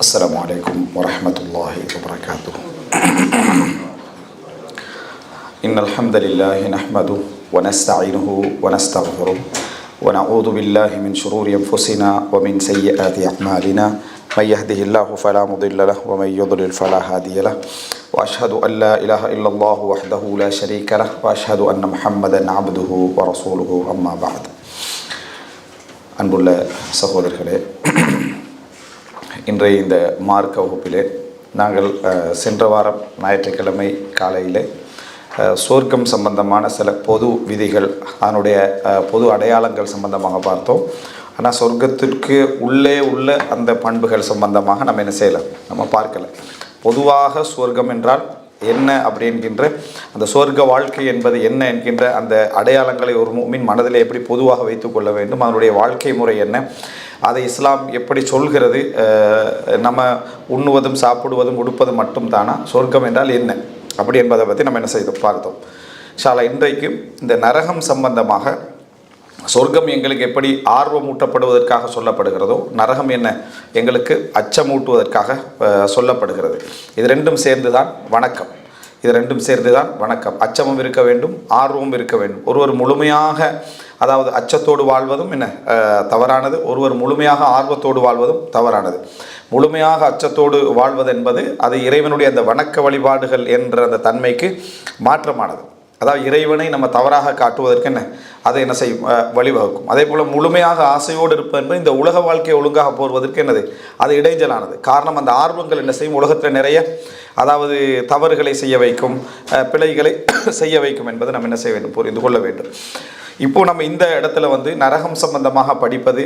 السلام عليكم ورحمة الله وبركاته. إن الحمد لله نحمده ونستعينه ونستغفره ونعوذ بالله من شرور أنفسنا ومن سيئات أعمالنا من يهده الله فلا مضل له ومن يضلل فلا هادي له وأشهد أن لا إله إلا الله وحده لا شريك له وأشهد أن محمدا عبده ورسوله أما بعد. அன்புள்ள சகோதரர்களே, இன்றைய இந்த மார்க்க வகுப்பிலே நாங்கள் சென்ற வாரம் ஞாயிற்றுக்கிழமை காலையில் சொர்க்கம் சம்பந்தமான சில பொது விதிகள், அதனுடைய பொது அடையாளங்கள் சம்பந்தமாக பார்த்தோம். ஆனால் சொர்க்கத்திற்கு உள்ளே உள்ள அந்த பண்புகள் சம்பந்தமாக நம்ம என்ன செய்யலாம், நம்ம பார்க்கல. பொதுவாக சொர்க்கம் என்றால் என்ன அப்படி என்கின்ற அந்த சொர்க்க வாழ்க்கை என்பது என்ன என்கின்ற அந்த அடையாளங்களை ஒரு முஃமின் மனதில் எப்படி பொதுவாக வைத்து கொள்ள வேண்டும், அதனுடைய வாழ்க்கை முறை என்ன, அதை இஸ்லாம் எப்படி சொல்கிறது, நம்ம உண்ணுவதும் சாப்பிடுவதும் உடுப்பதும் மட்டும் தானா, சொர்க்கம் என்றால் என்ன அப்படி என்பதை பற்றி நம்ம என்ன செய்தோம் பார்த்தோம். இன்ஷா அல்லாஹ் இன்றைக்கு இந்த நரகம் சம்பந்தமாக சொர்க்கம் எங்களுக்கு எப்படி ஆர்வமூட்டப்படுவதற்காக சொல்லப்படுகிறதோ, நரகம் என்ன எங்களுக்கு அச்சமூட்டுவதற்காக சொல்லப்படுகிறது. இது ரெண்டும் சேர்ந்து தான் வணக்கம். இது ரெண்டும் சேர்ந்து தான் வணக்கம். அச்சமும் இருக்க வேண்டும், ஆர்வமும் இருக்க வேண்டும். ஒருவர் முழுமையாக, அதாவது அச்சத்தோடு வாழ்வதும் என்ன தவறானது, ஒருவர் முழுமையாக ஆர்வத்தோடு வாழ்வதும் தவறானது. முழுமையாக அச்சத்தோடு வாழ்வது என்பது அது இறைவனுடைய அந்த வணக்க வழிபாடுகள் என்ற அந்த தன்மைக்கு மாற்றமானது. அதாவது இறைவனை நம்ம தவறாக காட்டுவதற்கு என்ன அதை என்ன செய்யும், வழிவகுக்கும். அதே போல் முழுமையாக ஆசையோடு இருப்பது என்பது இந்த உலக வாழ்க்கையை ஒழுங்காக போடுவதற்கு என்னது, அது இடைஞ்சலானது. காரணம், அந்த ஆர்வங்கள் என்ன செய்யும், உலகத்தில் நிறைய அதாவது தவறுகளை செய்ய வைக்கும், பிழைகளை செய்ய வைக்கும் என்பதை நம்ம என்ன செய்ய வேண்டும், புரிந்து கொள்ள வேண்டும். இப்போது நம்ம இந்த இடத்துல நரகம் சம்பந்தமாக படிப்பது,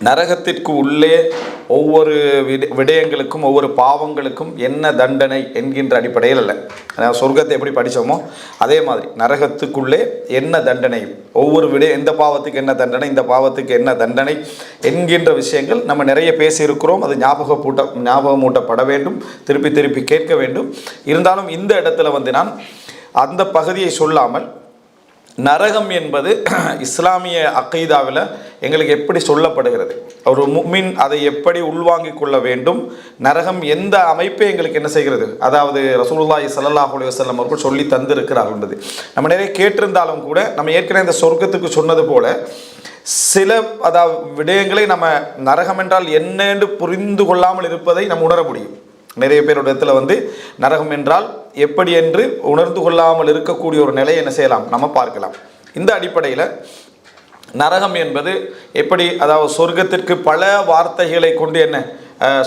நரகத்திற்கு உள்ளே ஒவ்வொரு விடயங்களுக்கும் ஒவ்வொரு பாவங்களுக்கும் என்ன தண்டனை என்கின்ற அடிப்படையில் அல்ல. சொர்க்கத்தை எப்படி படித்தோமோ அதே மாதிரி நரகத்துக்குள்ளே என்ன தண்டனை, ஒவ்வொரு எந்த பாவத்துக்கு என்ன தண்டனை, இந்த பாவத்துக்கு என்ன தண்டனை என்கின்ற விஷயங்கள் நம்ம நிறைய பேசியிருக்கிறோம். அது ஞாபகமூட்டப்பட வேண்டும், திருப்பி திருப்பி கேட்க வேண்டும். இருந்தாலும் இந்த இடத்துல நான் அந்த பகுதியை சொல்லாமல், நரகம் என்பது இஸ்லாமிய அக்கீதாவில் எங்களுக்கு எப்படி சொல்லப்படுகிறது, ஒரு முஃமின் அதை எப்படி உள்வாங்கிக் கொள்ள வேண்டும், நரகம் எந்த அமைப்பை எங்களுக்கு என்ன செய்கிறது, அதாவது ரசூலுல்லாஹி ஸல்லல்லாஹு அலைஹி வஸல்லம் அவர்கள் சொல்லி தந்திருக்கிறார்கள் என்பது நம்ம நிறைய கேட்டிருந்தாலும் கூட, நம்ம ஏற்கனவே இந்த சொர்க்கத்துக்கு சொன்னது போல சில அதாவது விடயங்களை நம்ம நரகம் என்றால் என்னென்று புரிந்து கொள்ளாமல் இருப்பதை நம்ம உணர முடியும். நிறைய பேரோட இடத்துல நரகம் என்றால் எப்படி என்று உணர்ந்து கொள்ளாமல் இருக்கக்கூடிய ஒரு நிலையை என்ன செய்யலாம், நம்ம பார்க்கலாம். இந்த அடிப்படையில் நரகம் என்பது எப்படி, அதாவது சொர்க்கத்திற்கு பல வார்த்தைகளை கொண்டு என்ன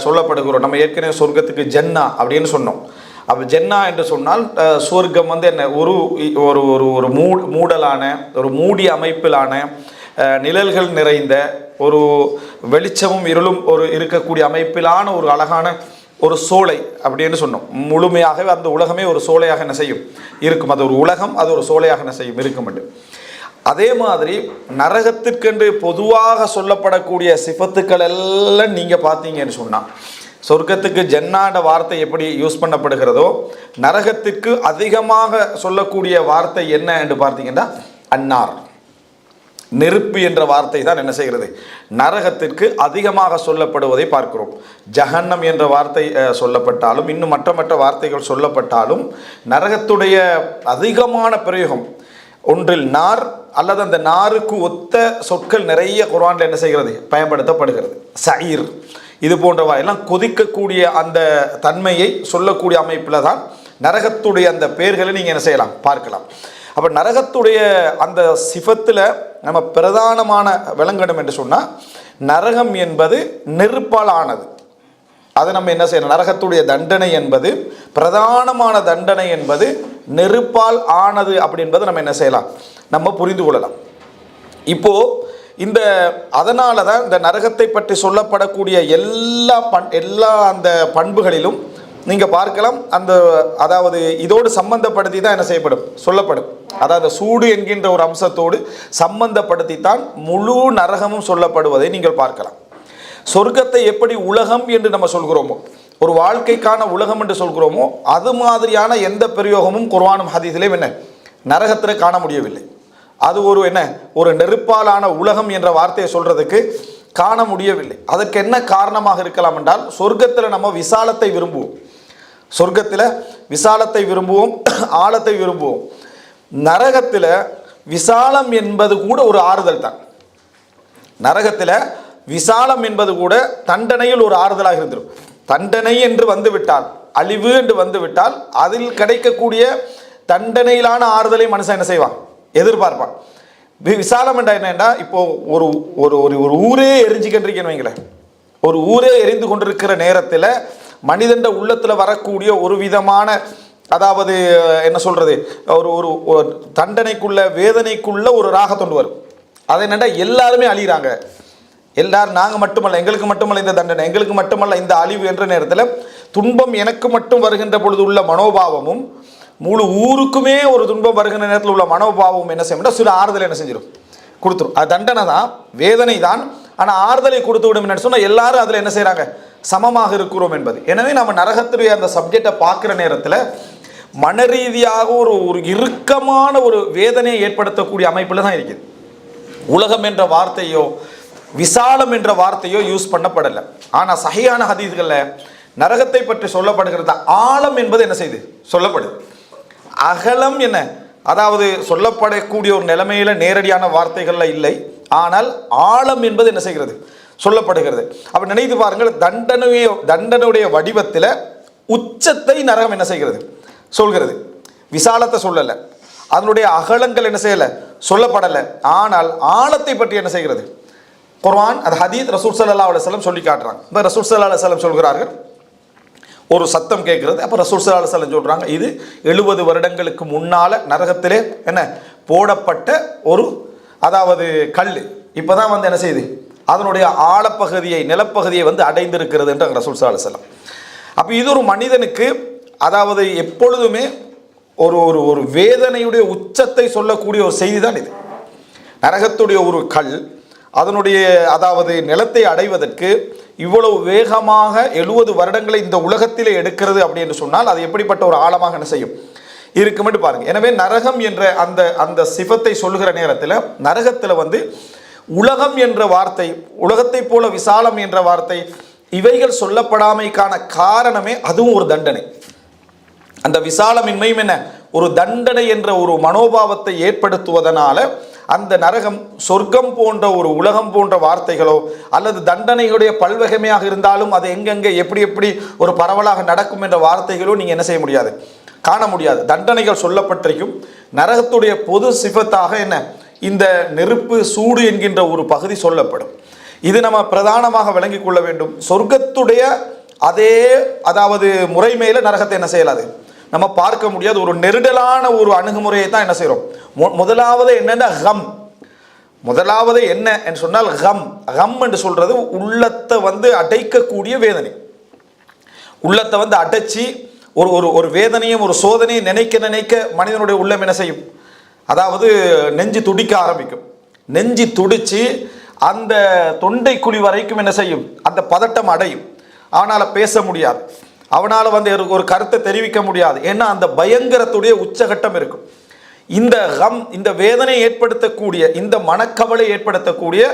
சொல்லப்படுகிறோம். நம்ம ஏற்கனவே சொர்க்கத்துக்கு ஜன்னா அப்படின்னு சொன்னோம். அப்போ ஜன்னா என்று சொன்னால் சொர்க்கம் என்ன ஒரு ஒரு ஒரு மூடலான, ஒரு மூடிய அமைப்பிலான, நிழல்கள் நிறைந்த, ஒரு வெளிச்சமும் இருளும் ஒரு இருக்கக்கூடிய அமைப்பிலான ஒரு அழகான ஒரு சோலை அப்படின்னு சொன்னோம். முழுமையாகவே அந்த உலகமே ஒரு சோலையாக என்ன செய்யும் இருக்கும். அது ஒரு உலகம், அது ஒரு சோலையாக என்ன செய்யும் இருக்கும். அதே மாதிரி நரகத்திற்கென்று பொதுவாக சொல்லப்படக்கூடிய சிஃபத்துக்கள் எல்லாம் நீங்கள் பார்த்தீங்கன்னு சொன்னால், சொர்க்கத்துக்கு ஜன்னாட வார்த்தை எப்படி யூஸ் பண்ணப்படுகிறதோ, நரகத்திற்கு அதிகமாக சொல்லக்கூடிய வார்த்தை என்ன என்று பார்த்தீங்கன்னா அன்னார், நெருப்பு என்ற வார்த்தை தான் என்ன செய்கிறது, நரகத்திற்கு அதிகமாக சொல்லப்படுவதை பார்க்கிறோம். ஜஹன்னம் என்ற வார்த்தை சொல்லப்பட்டாலும், இன்னும் மற்ற வார்த்தைகள் சொல்லப்பட்டாலும், நரகத்துடைய அதிகமான பிரயோகம் ஒன்றில் நார் அல்லது அந்த நாருக்கு ஒத்த சொற்கள் நிறைய குர்ஆனில் என்ன செய்கிறது, பயன்படுத்தப்படுகிறது. சயீர் இது போன்றவா எல்லாம் கொதிக்கக்கூடிய அந்த தன்மையை சொல்லக்கூடிய அமைப்பில் தான் நரகத்துடைய அந்த பெயர்களை நீங்கள் என்ன செய்யலாம், பார்க்கலாம். அப்போ நரகத்துடைய அந்த சிஃபத்தில் நம்ம பிரதானமான விளங்கணும் என்று சொன்னால், நரகம் என்பது நெருப்பால் ஆனது. அதை நம்ம என்ன செய்யணும், நரகத்துடைய தண்டனை என்பது, பிரதானமான தண்டனை என்பது நெருப்பால் ஆனது அப்படி என்பது நம்ம என்ன செய்யலாம், நம்ம புரிந்து கொள்ளலாம். இப்போது அதனால தான் இந்த நரகத்தை பற்றி சொல்லப்படக்கூடிய எல்லா அந்த பண்புகளிலும் நீங்கள் பார்க்கலாம். அதாவது இதோடு சம்பந்தப்படுத்தி தான் என்ன செய்யப்படும், சொல்லப்படும். அதாவது சூடு என்கின்ற ஒரு அம்சத்தோடு சம்பந்தப்படுத்தித்தான் முழு நரகமும் சொல்லப்படுவதை நீங்கள் பார்க்கலாம். சொர்க்கத்தை எப்படி உலகம் என்று நம்ம சொல்கிறோமோ, ஒரு வாழ்க்கைக்கான உலகம் என்று சொல்கிறோமோ, அது மாதிரியான எந்த பிரயோகமும் குர்ஆனும் ஹதீஸிலும் என்ன நரகத்தில் காண முடியவில்லை. அது ஒரு நெருப்பாலான உலகம் என்ற வார்த்தையை சொல்றதுக்கு காண முடியவில்லை. அதற்கு என்ன காரணமாக இருக்கலாம் என்றால், சொர்க்கத்தில் நம்ம விசாலத்தை விரும்புவோம், சொர்க்கத்தில் விசாலத்தை விரும்புவோம், ஆழத்தை விரும்புவோம். நரகத்தில் விசாலம் என்பது கூட ஒரு ஆறுதல் தான். நரகத்தில் விசாலம் என்பது கூட தண்டனையில் ஒரு ஆறுதலாக இருந்துடும். தண்டனை என்று வந்துவிட்டால், அழிவு என்று வந்துவிட்டால், அதில் கிடைக்கக்கூடிய தண்டனையிலான ஆறுதலை மனுஷன் என்ன செய்வான், எதிர்பார்ப்பான். விசாலம் என்றா என்னன்னா, இப்போ ஒரு ஒரு ஒரு ஊரே எரிஞ்சுக்கின்றிருக்கேன்னு வைங்களேன். ஒரு ஊரே எரிந்து கொண்டிருக்கிற நேரத்தில் மனிதன் உள்ளத்தில் வரக்கூடிய ஒரு விதமான, அதாவது என்ன சொல்றது, ஒரு ஒரு தண்டனைக்குள்ள வேதனைக்குள்ள ஒரு ராகத்தொண்டு வரும். அது என்னென்னா, எல்லாருமே அழிகிறாங்க, எல்லாரும், நாங்கள் மட்டுமல்ல, எங்களுக்கு மட்டுமல்ல இந்த தண்டனை, எங்களுக்கு மட்டுமல்ல இந்த அழிவு என்ற நேரத்தில் துன்பம் எனக்கு மட்டும் வருகின்ற பொழுது உள்ள மனோபாவமும், முழு ஊருக்குமே ஒரு துன்பம் வருகின்ற நேரத்தில் உள்ள மனோபாவம் என்ன செய்யும், சில ஆறுதல் என்ன செஞ்சிடும், கொடுத்துரும். அது தண்டனை தான், வேதனை தான், ஆனால் ஆறுதலை கொடுத்து விடும் என்ன சொன்னால் எல்லாரும் அதில் என்ன செய்கிறாங்க, சமமாக இருக்கிறோம் என்பது. எனவே நம்ம நரகத்துடைய அந்த சப்ஜெக்டை பார்க்குற நேரத்தில் மன ரீதியாக ஒரு இறுக்கமான ஒரு வேதனையை ஏற்படுத்தக்கூடிய அமைப்பில் தான் இருக்குது. உலகம் என்ற வார்த்தையோ விசாலம் என்ற வார்த்தையோ யூஸ் பண்ணப்படலை. ஆனால் சஹீஹான ஹதீஸ்களில் நரகத்தை பற்றி சொல்லப்படுகிறது ஆழம் என்பது என்ன செய்து சொல்லப்படுது. அகலம் என்ன, அதாவது சொல்லப்படக்கூடிய ஒரு நிலைமையில நேரடியான வார்த்தைகள்ல இல்லை, ஆனால் ஆழம் என்பது என்ன செய்கிறது, சொல்லப்படுகிறது. அப்ப நினைத்து பாருங்கள், தண்டனையுடைய வடிவத்தில் உச்சத்தை நரகம் என்ன செய்கிறது, சொல்கிறது. விசாலத்தை சொல்லலை, அதனுடைய அகலங்கள் என்ன செய்யலை, சொல்லப்படலை. ஆனால் ஆழத்தை பற்றி என்ன செய்கிறது குர்ஆன், அது ஹதீஸ், ரசூல் ஸல்லல்லாஹு அலைஹி வஸல்லம் சொல்லி காட்டுறாங்க. இப்போ ரசூல் ஸல்லல்லாஹு அலைஹி வஸல்லம் சொல்கிறார்கள், ஒரு சத்தம் கேட்கிறது. அப்போ ரசூல் ஸல்லல்லாஹு அலைஹி வஸல்லம் சொல்கிறாங்க, இது 70 வருடங்களுக்கு முன்னால் நரகத்திலே என்ன போடப்பட்ட ஒரு, அதாவது கல், இப்போ தான் வந்து என்ன செய்யுது, அதனுடைய ஆழப்பகுதியை, நிலப்பகுதியை வந்து அடைந்திருக்கிறது என்று ரசூல் ஸல்லல்லாஹு அலைஹி வஸல்லம். அப்போ இது ஒரு மனிதனுக்கு, அதாவது எப்பொழுதுமே ஒரு ஒரு ஒரு வேதனையுடைய உச்சத்தை சொல்லக்கூடிய ஒரு செய்தி தான் இது. நரகத்துடைய ஒரு கல் அதனுடைய, அதாவது நிலத்தை அடைவதற்கு இவ்வளவு வேகமாக 70 வருடங்களை இந்த உலகத்திலே எடுக்கிறது அப்படின்னு சொன்னால் அது எப்படிப்பட்ட ஒரு ஆழமாக என்ன செய்யும் இருக்குமென்று பாருங்க. எனவே நரகம் என்ற அந்த அந்த சிஃபத்தை சொல்லுகிற நேரத்தில் நரகத்தில் வந்து உலகம் என்ற வார்த்தை, உலகத்தை போல விசாலம் என்ற வார்த்தை, இவைகள் சொல்லப்படாமைக்கான காரணமே அதுவும் ஒரு தண்டனை. அந்த விசாலமின்மையும் என்ன, ஒரு தண்டனை என்ற ஒரு மனோபாவத்தை ஏற்படுத்துவதனால அந்த நரகம் சொர்க்கம் போன்ற ஒரு உலகம் போன்ற வார்த்தைகளோ அல்லது தண்டனைகளுடைய பல்வகைமையாக இருந்தாலும் அது எங்கெங்கே எப்படி எப்படி ஒரு பரவலாக நடக்கும் என்ற வார்த்தைகளோ நீங்கள் என்ன செய்ய முடியாது, காண முடியாது. தண்டனைகள் சொல்லப்பட்டிருக்கும். நரகத்துடைய பொது சிஃபத்தாக என்ன, இந்த நெருப்பு, சூடு என்கின்ற ஒரு பகுதி சொல்லப்படும். இது நம்ம பிரதானமாக விளங்கிக் கொள்ள வேண்டும். சொர்க்கத்துடைய அதே, அதாவது முறைமையில நரகத்தை என்ன செய்யலாது, நம்ம பார்க்க முடியாது. ஒரு நெருடலான ஒரு அணுகுமுறையை தான் என்ன செய்கிறோம். முதலாவது என்னென்ன கம், முதலாவது என்ன என்று சொன்னால் கம். கம் என்று சொல்றது உள்ளத்தை வந்து அடைக்கக்கூடிய வேதனை. உள்ளத்தை வந்து அடைச்சி ஒரு ஒரு ஒரு வேதனையும் ஒரு சோதனையை நினைக்க நினைக்க மனிதனுடைய உள்ளம் என்ன செய்யும், அதாவது நெஞ்சு துடிக்க ஆரம்பிக்கும். நெஞ்சு துடிச்சு அந்த தொண்டை குழி வரைக்கும் என்ன செய்யும், அந்த பதட்டம் அடையும். அவனால் பேச முடியாது, அவனால் வந்து ஒரு கருத்தை தெரிவிக்க முடியாது. ஏன்னா அந்த பயங்கரத்துடைய உச்சகட்டம் இருக்கும். இந்த கம், இந்த வேதனை ஏற்படுத்தக்கூடிய, இந்த மனக்கவலை ஏற்படுத்தக்கூடிய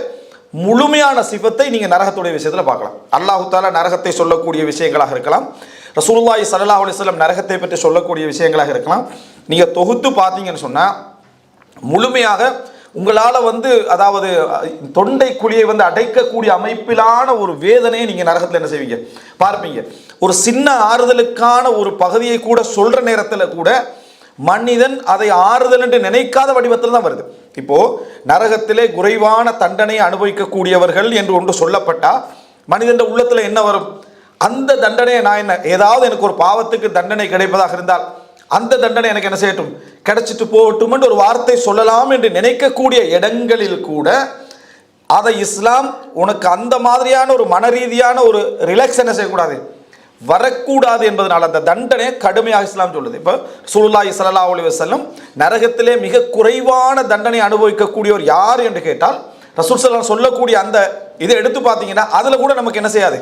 முழுமையான சிஃபத்தை நீங்கள் நரகத்துடைய விஷயத்தில் பார்க்கலாம். அல்லாஹு தஆலா நரகத்தை சொல்லக்கூடிய விஷயங்களாக இருக்கலாம், ரசூலுல்லாஹி ஸல்லல்லாஹு அலைஹி வஸல்லம் நரகத்தை பற்றி சொல்லக்கூடிய விஷயங்களாக இருக்கலாம். நீங்கள் தொகுத்து பார்த்தீங்கன்னு சொன்னால் முழுமையாக உங்களால் வந்து, அதாவது தொண்டை குழியை வந்து அடைக்கக்கூடிய அமைப்பிலான ஒரு வேதனையை நீங்கள் நரகத்தில் என்ன செய்வீங்க, பார்ப்பீங்க. ஒரு சின்ன ஆறுதலுக்கான ஒரு பகுதியை கூட சொல்கிற நேரத்தில் கூட மனிதன் அதை ஆறுதல் என்று நினைக்காத வடிவத்தில் தான் வருது. இப்போ நரகத்திலே குறைவான தண்டனையை அனுபவிக்கக்கூடியவர்கள் என்று ஒன்று சொல்லப்பட்டால் மனிதன் உள்ளத்தில் என்ன வரும், அந்த தண்டனையை நான் என்ன, ஏதாவது எனக்கு ஒரு பாவத்துக்கு தண்டனை கிடைப்பதாக இருந்தால் அந்த தண்டனை எனக்கு என்ன செய்யட்டும், கிடைச்சிட்டு போகட்டும் என்று ஒரு வார்த்தை சொல்லலாம் என்று நினைக்கக்கூடிய இடங்களில் கூட அதை இஸ்லாம் உனக்கு அந்த மாதிரியான ஒரு மன ரீதியான ஒரு ரிலாக்ஸ் என்ன செய்யக்கூடாது, வரக்கூடாது என்பதனால் அந்த தண்டனை கடுமையாக இஸ்லாம் சொல்லுது. இப்போ ரசூலுல்லாஹி ஸல்லல்லாஹு அலைஹி வஸல்லம் நரகத்திலே மிக குறைவான தண்டனை அனுபவிக்கக்கூடியவர் யார் என்று கேட்டால் ரசூல் ஸல்லல்லாஹு சொல்லக்கூடிய அந்த இதை எடுத்து பார்த்தீங்கன்னா அதில் கூட நமக்கு என்ன செய்யாது,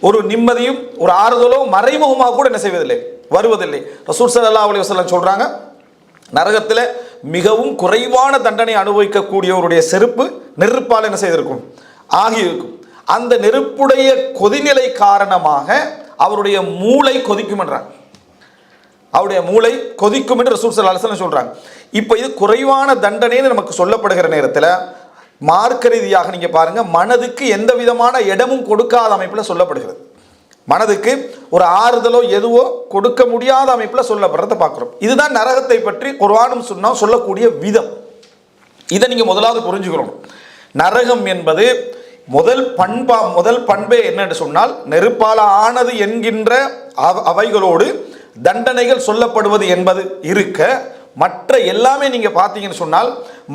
ஒரு நிம்மதியும் ஒரு ஆறுதலோ மறைமுகமாக கூட என்ன செய்வதில்லை, வருவதில்லை. ரசூல் ஸல்லல்லாஹு அலைஹி வஸல்லம் சொல்றாங்க, நரகத்தில் மிகவும் குறைவான தண்டனை அனுபவிக்கக்கூடியவருடைய செருப்பு நெருப்பால் என்ன செய்திருக்கும், ஆகியிருக்கும். அந்த நெருப்புடைய கொதிநிலை காரணமாக அவருடைய மூளை கொதிக்கும் என்றார். அவருடைய மூளை கொதிக்கும் என்று ரசூல் ஸல்லல்லாஹு அலைஹி வஸல்லம் சொல்றாங்க. இப்போ இது குறைவான தண்டனைன்னு நமக்கு சொல்லப்படுகிற நேரத்தில் மார்க்க ரீதியாக நீங்க பாருங்க, மனதுக்கு எந்த விதமான இடமும் கொடுக்காத அமைப்பில் சொல்லப்படுகிறது. மனதுக்கு ஒரு ஆறுதலோ எதுவோ கொடுக்க முடியாத அமைப்பில் சொல்லப்படுறத பார்க்குறோம். இதுதான் நரகத்தை பற்றி குர்ஆனும் சுன்னத்தும் சொல்லக்கூடிய விதம். இதை நீங்க முதலாவது புரிஞ்சுக்கணும். நரகம் என்பது முதல் பண்பே என்னன்னு சொன்னால், நெருப்பால ஆனது என்கின்ற அவைகளோடு தண்டனைகள் சொல்லப்படுவது என்பது இருக்க, மற்ற எல்லாமே நீங்க பார்த்தீங்கன்னு சொன்னால்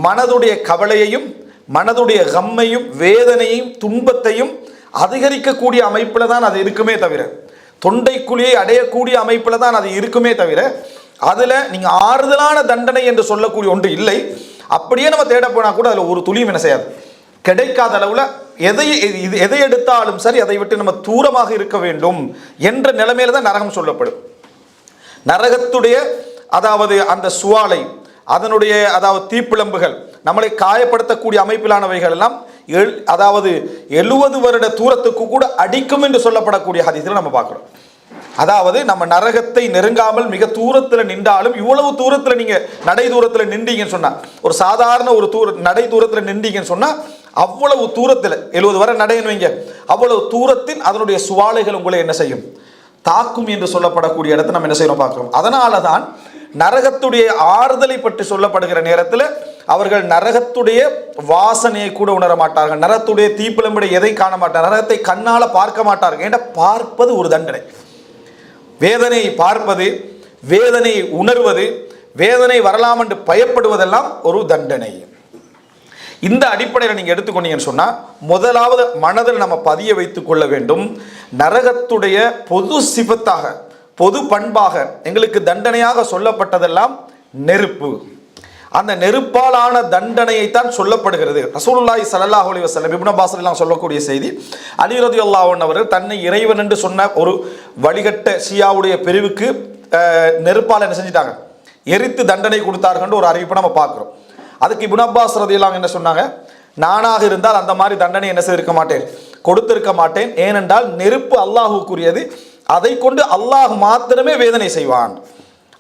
மனதுடைய கவலையையும் மனதுடைய கம்மையும் வேதனையும் துன்பத்தையும் அதிகரிக்கக்கூடிய அமைப்பில் தான் அது இருக்குமே தவிர, தொண்டைக்குழியை அடையக்கூடிய அமைப்பில் தான் அது இருக்குமே தவிர, அதில் நீங்கள் ஆறுதலான தண்டனை என்று சொல்லக்கூடிய ஒன்று இல்லை. அப்படியே நம்ம தேட போனால் கூட அதில் ஒரு துளியும் என்ன செய்யாது, கிடைக்காத அளவில் எதை எடுத்தாலும் சரி அதை விட்டு நம்ம தூரமாக இருக்க வேண்டும் என்ற நிலைமையில தான் நரகம் சொல்லப்படும். நரகத்துடைய அதாவது அந்த சுவாலை, அதனுடைய அதாவது தீப்பிழம்புகள் நம்மளை காயப்படுத்தக்கூடிய அமைப்பிலானவைகள் எல்லாம் அதாவது 70 வருட தூரத்துக்கு கூட அடிக்கும் என்று சொல்லப்படக்கூடிய ஹதீஸில் நம்ம பார்க்குறோம். அதாவது நம்ம நரகத்தை நெருங்காமல் மிக தூரத்தில் நின்றாலும், இவ்வளவு தூரத்தில் நீங்க நடை தூரத்தில் நின்றீங்கன்னு சொன்னா, ஒரு சாதாரண ஒரு நடை தூரத்தில் நின்றீங்கன்னு சொன்னா, அவ்வளவு தூரத்தில் 70 வரை நடைன்னு வைங்க, அவ்வளவு தூரத்தில் அதனுடைய சுவாலைகள் உங்களை என்ன செய்யும், தாக்கும் என்று சொல்லப்படக்கூடிய இடத்தை நம்ம என்ன செய்யணும் பார்க்கிறோம். அதனால தான் நரகத்துடைய ஆறுதலை பற்றி சொல்லப்படுகிற நேரத்தில் அவர்கள் நரகத்துடைய வாசனையை கூட உணர மாட்டார்கள், நரகத்துடைய தீப்பிழம்புடைய எதை காண மாட்டார்கள், நரகத்தை கண்ணால பார்க்க மாட்டார்கள். ஏன்னா பார்ப்பது ஒரு தண்டனை, வேதனையை பார்ப்பது, வேதனை உணர்வது, வேதனை வரலாம் என்று பயப்படுவதெல்லாம் ஒரு தண்டனை. இந்த அடிப்படையில் நீங்க எடுத்துக்கொண்டீங்கன்னு சொன்னா, முதலாவது மனதில் நம்ம பதிய வைத்துக் கொள்ள வேண்டும், நரகத்துடைய பொது சிபத்தாக பொது பண்பாக எங்களுக்கு தண்டனையாக சொல்லப்பட்டதெல்லாம் நெருப்பு. அந்த நெருப்பாலான தண்டனையை தான் சொல்லப்படுகிறது. ரசூலுல்லாஹி ஸல்லல்லாஹு அலைஹி வஸல்லம் இப்னு அப்பாஸ் எல்லாம் சொல்லக்கூடிய செய்தி, அலி ரலியல்லாஹு அன்ஹு அவர்கள் தன்னை இறைவன் என்று சொன்ன ஒரு வழிகட்ட ஷியாவுடைய பிரிவுக்கு நெருப்பால் என்ன செஞ்சிட்டாங்க, எரித்து தண்டனை கொடுத்தார்கள் ஒரு அறிவிப்பை நம்ம பார்க்கிறோம். அதுக்கு இப்னு அப்பாஸ் ரலியல்லாஹு என்ன சொன்னாங்க, நானாக இருந்தால் அந்த மாதிரி தண்டனை என்ன செய்திருக்க மாட்டேன், கொடுத்திருக்க மாட்டேன். ஏனென்றால் நெருப்பு அல்லாஹ்வுக்குரியது, அதை கொண்டு அல்லாஹ் மாத்திரமே வேதனை செய்வான்.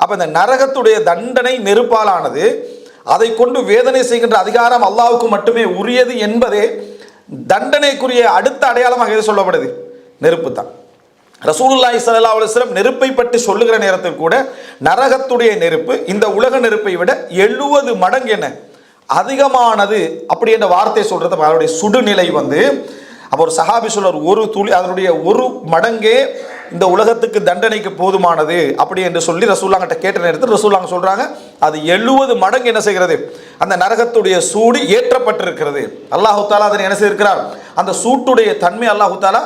அப்ப இந்த நரகத்துடைய தண்டனை நெருப்பாலானது, அதை கொண்டு வேதனை செய்கின்ற அதிகாரம் அல்லாஹ்வுக்கு மட்டுமே உரியது என்பதே தண்டனைக்குரிய அடுத்த அடையாளமாக எது சொல்லப்படுது, நெருப்பு தான். ரசூலுல்லாஹி ஸல்லல்லாஹு அலைஹி வஸல்லம் நெருப்பை பற்றி சொல்லுகிற நேரத்தில் கூட நரகத்துடைய நெருப்பு இந்த உலக நெருப்பை விட 70 மடங்கு என்ன அதிகமானது அப்படி என்ற வார்த்தை சொல்றது. அவருடைய சுடுநிலை அப்போ ஒரு சஹாபி சொல்றார், ஒரு துளி அதனுடைய ஒரு மடங்கே இந்த உலகத்துக்கு தண்டனைக்கு போதுமானது அப்படி என்று சொல்லி ரசூலுல்லாஹ்கிட்ட கேட்ட நேரத்தில் ரசூலுல்லாஹ் சொல்றாங்க, அது 70 மடங்கு என்ன செய்கிறது, அந்த நரகத்துடைய சூடு ஏற்றப்பட்டிருக்கிறது. அல்லாஹ் தஆலா அதனை என்ன செய்திருக்கிறார், அந்த சூட்டுடைய தன்மை அல்லாஹ் தஆலா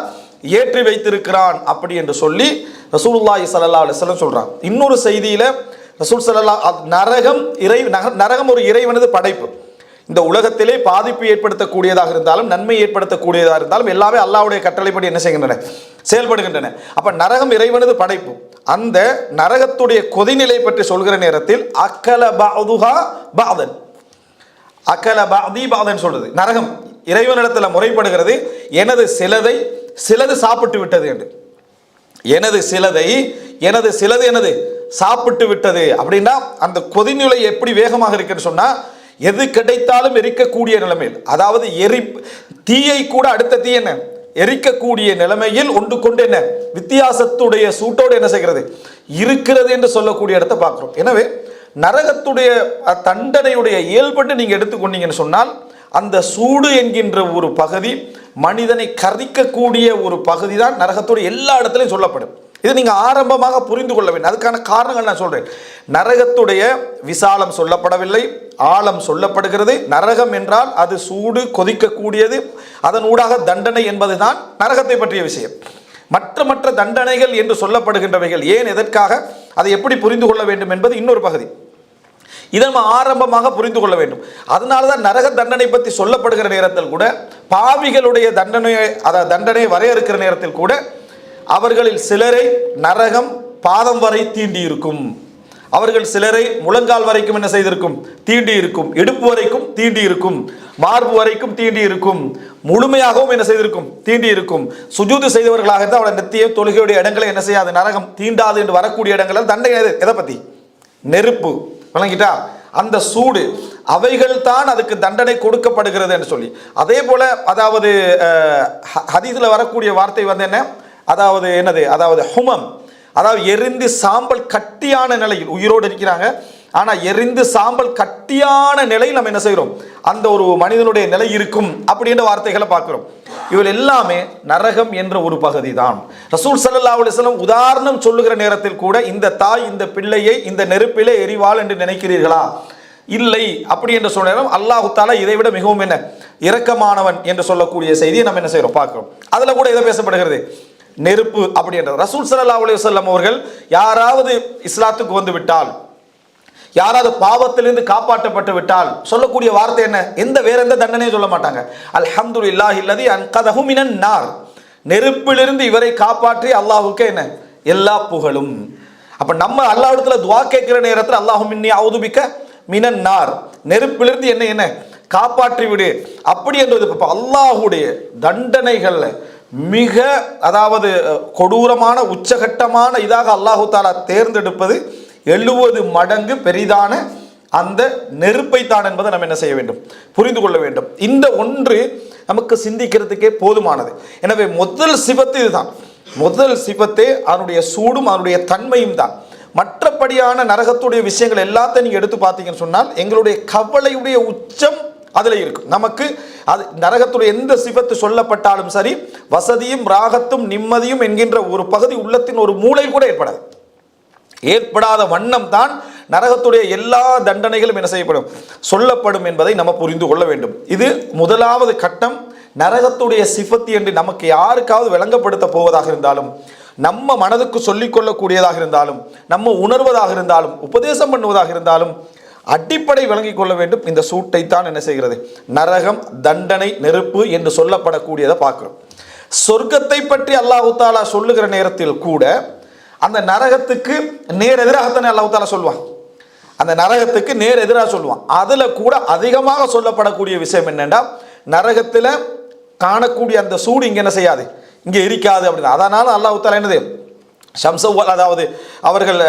ஏற்றி வைத்திருக்கிறான் அப்படி என்று சொல்லி ரசூலுல்லாஹி ஸல்லல்லாஹு அலைஹி வஸல்லம் சொல்றாங்க. இன்னொரு செய்தியில ரசூல் நரகம் ஒரு இறைவனது படைப்பு. இந்த உலகத்திலே பாதிப்பு ஏற்படுத்தக்கூடியதாக இருந்தாலும் நன்மை ஏற்படுத்தக்கூடியதாக இருந்தாலும் எல்லாமே அல்லாஹ்வுடைய கட்டளைப்படி என்ன செய்கின்றன, செயல்படுகின்றன. அப்ப நரகம் இறைவனது படைப்பு. அந்த நரகத்துடைய கொதிநிலை பற்றி சொல்கிற நேரத்தில் அக்கல பஅதுஹா பஅதன், அக்கல பஅதி பஅதன் சொல்றது. நரகம் இறைவனிடத்தில் முறைப்படுகிறது, எனது சிலது சாப்பிட்டு விட்டது என்று. எனது சிலது எனது சாப்பிட்டு விட்டது அப்படின்னா அந்த கொதிநிலை எப்படி வேகமாக இருக்குன்னு சொன்னா, எது கிடைத்தாலும் எரிக்கக்கூடிய நிலைமையில், அதாவது தீயை கூட அடுத்த தீ என்ன எரிக்கக்கூடிய நிலைமையில் ஒன்று கொண்டு என்ன வித்தியாசத்துடைய சூட்டோடு என்ன செய்கிறது இருக்கிறது என்று சொல்லக்கூடிய இடத்தை பார்க்கிறோம். எனவே நரகத்துடைய தண்டனையுடைய இயல்பட்டு நீங்க எடுத்துக்கொண்டீங்கன்னு சொன்னால், அந்த சூடு என்கின்ற ஒரு பகுதி மனிதனை கரிக்கக்கூடிய ஒரு பகுதி தான் நரகத்துடைய எல்லா இடத்திலையும் சொல்லப்படும். இது நீங்க ஆரம்பமாக புரிந்து கொள்ள வேண்டும். அதுக்கான காரணங்கள் நான் சொல்றேன். நரகத்துடைய விசாலம் சொல்லப்படவில்லை, ஆழம் சொல்லப்படுகிறது. நரகம் என்றால் அது சூடு கொதிக்கக்கூடியது, அதன் ஊடாக தண்டனை என்பதுதான் நரகத்தை பற்றிய விஷயம். மற்ற தண்டனைகள் என்று சொல்லப்படுகின்றவைகள் ஏன், எதற்காக, அதை எப்படி புரிந்து கொள்ள வேண்டும் என்பது இன்னொரு பகுதி. இதை நம்ம ஆரம்பமாக புரிந்து கொள்ள வேண்டும். அதனாலதான் நரக தண்டனை பற்றி சொல்லப்படுகிற நேரத்தில் கூட பாவிகளுடைய தண்டனை வரையறுக்கிற நேரத்தில் கூட அவர்களில் சிலரை நரகம் பாதம் வரை தீண்டி இருக்கும். அவர்கள் சிலரை முழங்கால் வரைக்கும் என்ன செய்திருக்கும், தீண்டி இருக்கும், இடுப்பு வரைக்கும் தீண்டி இருக்கும், மார்பு வரைக்கும் தீண்டி இருக்கும், முழுமையாகவும் என்ன செய்திருக்கும், தீண்டி இருக்கும். சுஜூது செய்தவர்களாக இருந்தால் அவருடைய நெத்திய தொழுகையுடைய இடங்களை என்ன செய்யாது, நரகம் தீண்டாது என்று வரக்கூடிய இடங்கள் தண்டனை எதை பத்தி, நெருப்பு. வழங்கிட்டா அந்த சூடு, அவைகள் தான் அதுக்கு தண்டனை கொடுக்கப்படுகிறது என்று சொல்லி. அதே போல அதாவது ஹதீஸ்ல வரக்கூடிய வார்த்தை என்ன, அதாவது என்னது, அதாவது ஹுமம், அதாவது எரிந்து சாம்பல் கட்டியான நிலையில் உயிரோடு இருக்கிறாங்க, ஆனா எரிந்து சாம்பல் கட்டியான நிலையில் நம்ம என்ன செய்கிறோம், அந்த ஒரு மனிதனுடைய நிலை இருக்கும் அப்படின்ற வார்த்தைகளை பார்க்கிறோம். இவள் எல்லாமே நரகம் என்ற ஒரு பகுதி தான். ரசூல் ஸல்லல்லாஹு அலைஹி வஸல்லம் உதாரணம் சொல்லுகிற நேரத்தில் கூட இந்த தாய் இந்த பிள்ளையை இந்த நெருப்பிலே எரிவாள் என்று நினைக்கிறீர்களா, இல்லை அப்படி என்று சொன்ன நேரம் அல்லாஹு தஆலா இதை விட மிகவும் என்ன இரக்கமானவன் என்று சொல்லக்கூடிய செய்தியை நம்ம என்ன செய்கிறோம், பார்க்கிறோம். அதுல கூட எதை பேசப்படுகிறது, நெருப்பு அப்படின்றது. ரசூல் ஸல்லல்லாஹு அலைஹி வஸல்லம் அவர்கள் யாராவது இஸ்லாத்துக்கு வந்து விட்டால், யாராவது பாவத்திலிருந்து காப்பாற்றப்பட்டு விட்டால் சொல்லக்கூடிய வார்த்தை என்ன, வேற எந்த தண்டனையும் சொல்ல மாட்டாங்க. அல்ஹம்துலில்லாஹி அல்லதி அன்கதஹு மினன் நார், நெருப்பிலிருந்து இவரை காப்பாற்றி அல்லாஹ்வுக்கு என்ன எல்லா புகழும். அப்ப நம்ம அல்லாஹ்விடத்துல துஆ கேட்கிற நேரத்தில் அல்லாஹும் இன்னி அஊது பிக்க மினன் நார், நெருப்பிலிருந்து என்ன காப்பாற்றி விடு அப்படி என்றது. அல்லாஹ்வுடைய தண்டனைகள்ல மிக அதாவது கொடூரமான உச்சகட்டமான இதாக அல்லாஹு தஆலா தேர்ந்தெடுப்பது 70 மடங்கு பெரிதான அந்த நெருப்பை தான் என்பதை நம்ம என்ன செய்ய வேண்டும், புரிந்து கொள்ள வேண்டும். இந்த ஒன்று நமக்கு சிந்திக்கிறதுக்கே போதுமானது. எனவே முதல் சிபத்து இதுதான், முதல் சிபத்தே அதனுடைய சூடும் அதனுடைய தன்மையும் தான். மற்றபடியான நரகத்துடைய விஷயங்கள் எல்லாத்தையும் நீங்க எடுத்து பார்த்தீங்கன்னு சொன்னால் எங்களுடைய கவலையுடைய உச்சம் அதுல இருக்கும். நமக்கு அது நரகத்துடைய எந்த சிபத்து சொல்லப்பட்டாலும் சரி, வசதியும் ராகத்தும் நிம்மதியும் என்கின்ற ஒரு பகுதி உள்ளத்தின் ஒரு மூளை கூட ஏற்படாத வண்ணம் தான் நரகத்துடைய எல்லா தண்டனைகளும் என்ன செய்யப்படும், சொல்லப்படும் என்பதை நம்ம புரிந்து கொள்ள வேண்டும். இது முதலாவது கட்டம். நரகத்துடைய சிபத்து என்று நமக்கு யாருக்காவது விளங்கப்படுத்த போவதாக இருந்தாலும், நம்ம மனதுக்கு சொல்லிக் கொள்ளக்கூடியதாக இருந்தாலும், நம்ம உணர்வதாக இருந்தாலும், உபதேசம் பண்ணுவதாக இருந்தாலும் அடிப்படை விளங்கிக் கொள்ள வேண்டும். இந்த சூட்டை தான் என்ன செய்கிறது, நரகம், தண்டனை, நெருப்பு என்று சொல்லப்படக்கூடியதை பார்க்கிறோம். சொர்க்கத்தை பற்றி அல்லாஹு தஆலா சொல்லுகிற நேரத்தில் கூட அந்த நரகத்துக்கு நேர் எதிராகத்தானே அல்லாஹு தஆலா சொல்லுவான், அந்த நரகத்துக்கு நேர் எதிராக சொல்லுவான். அதுல கூட அதிகமாக சொல்லப்படக்கூடிய விஷயம் என்னன்னா, நரகத்தில் காணக்கூடிய அந்த சூடு இங்க என்ன செய்யாது, இங்க இருக்காது அப்படின்னு. அதனால அல்லாஹு தஆலா என்னது, ஷம்ஸவல், அதாவது அவர்கள்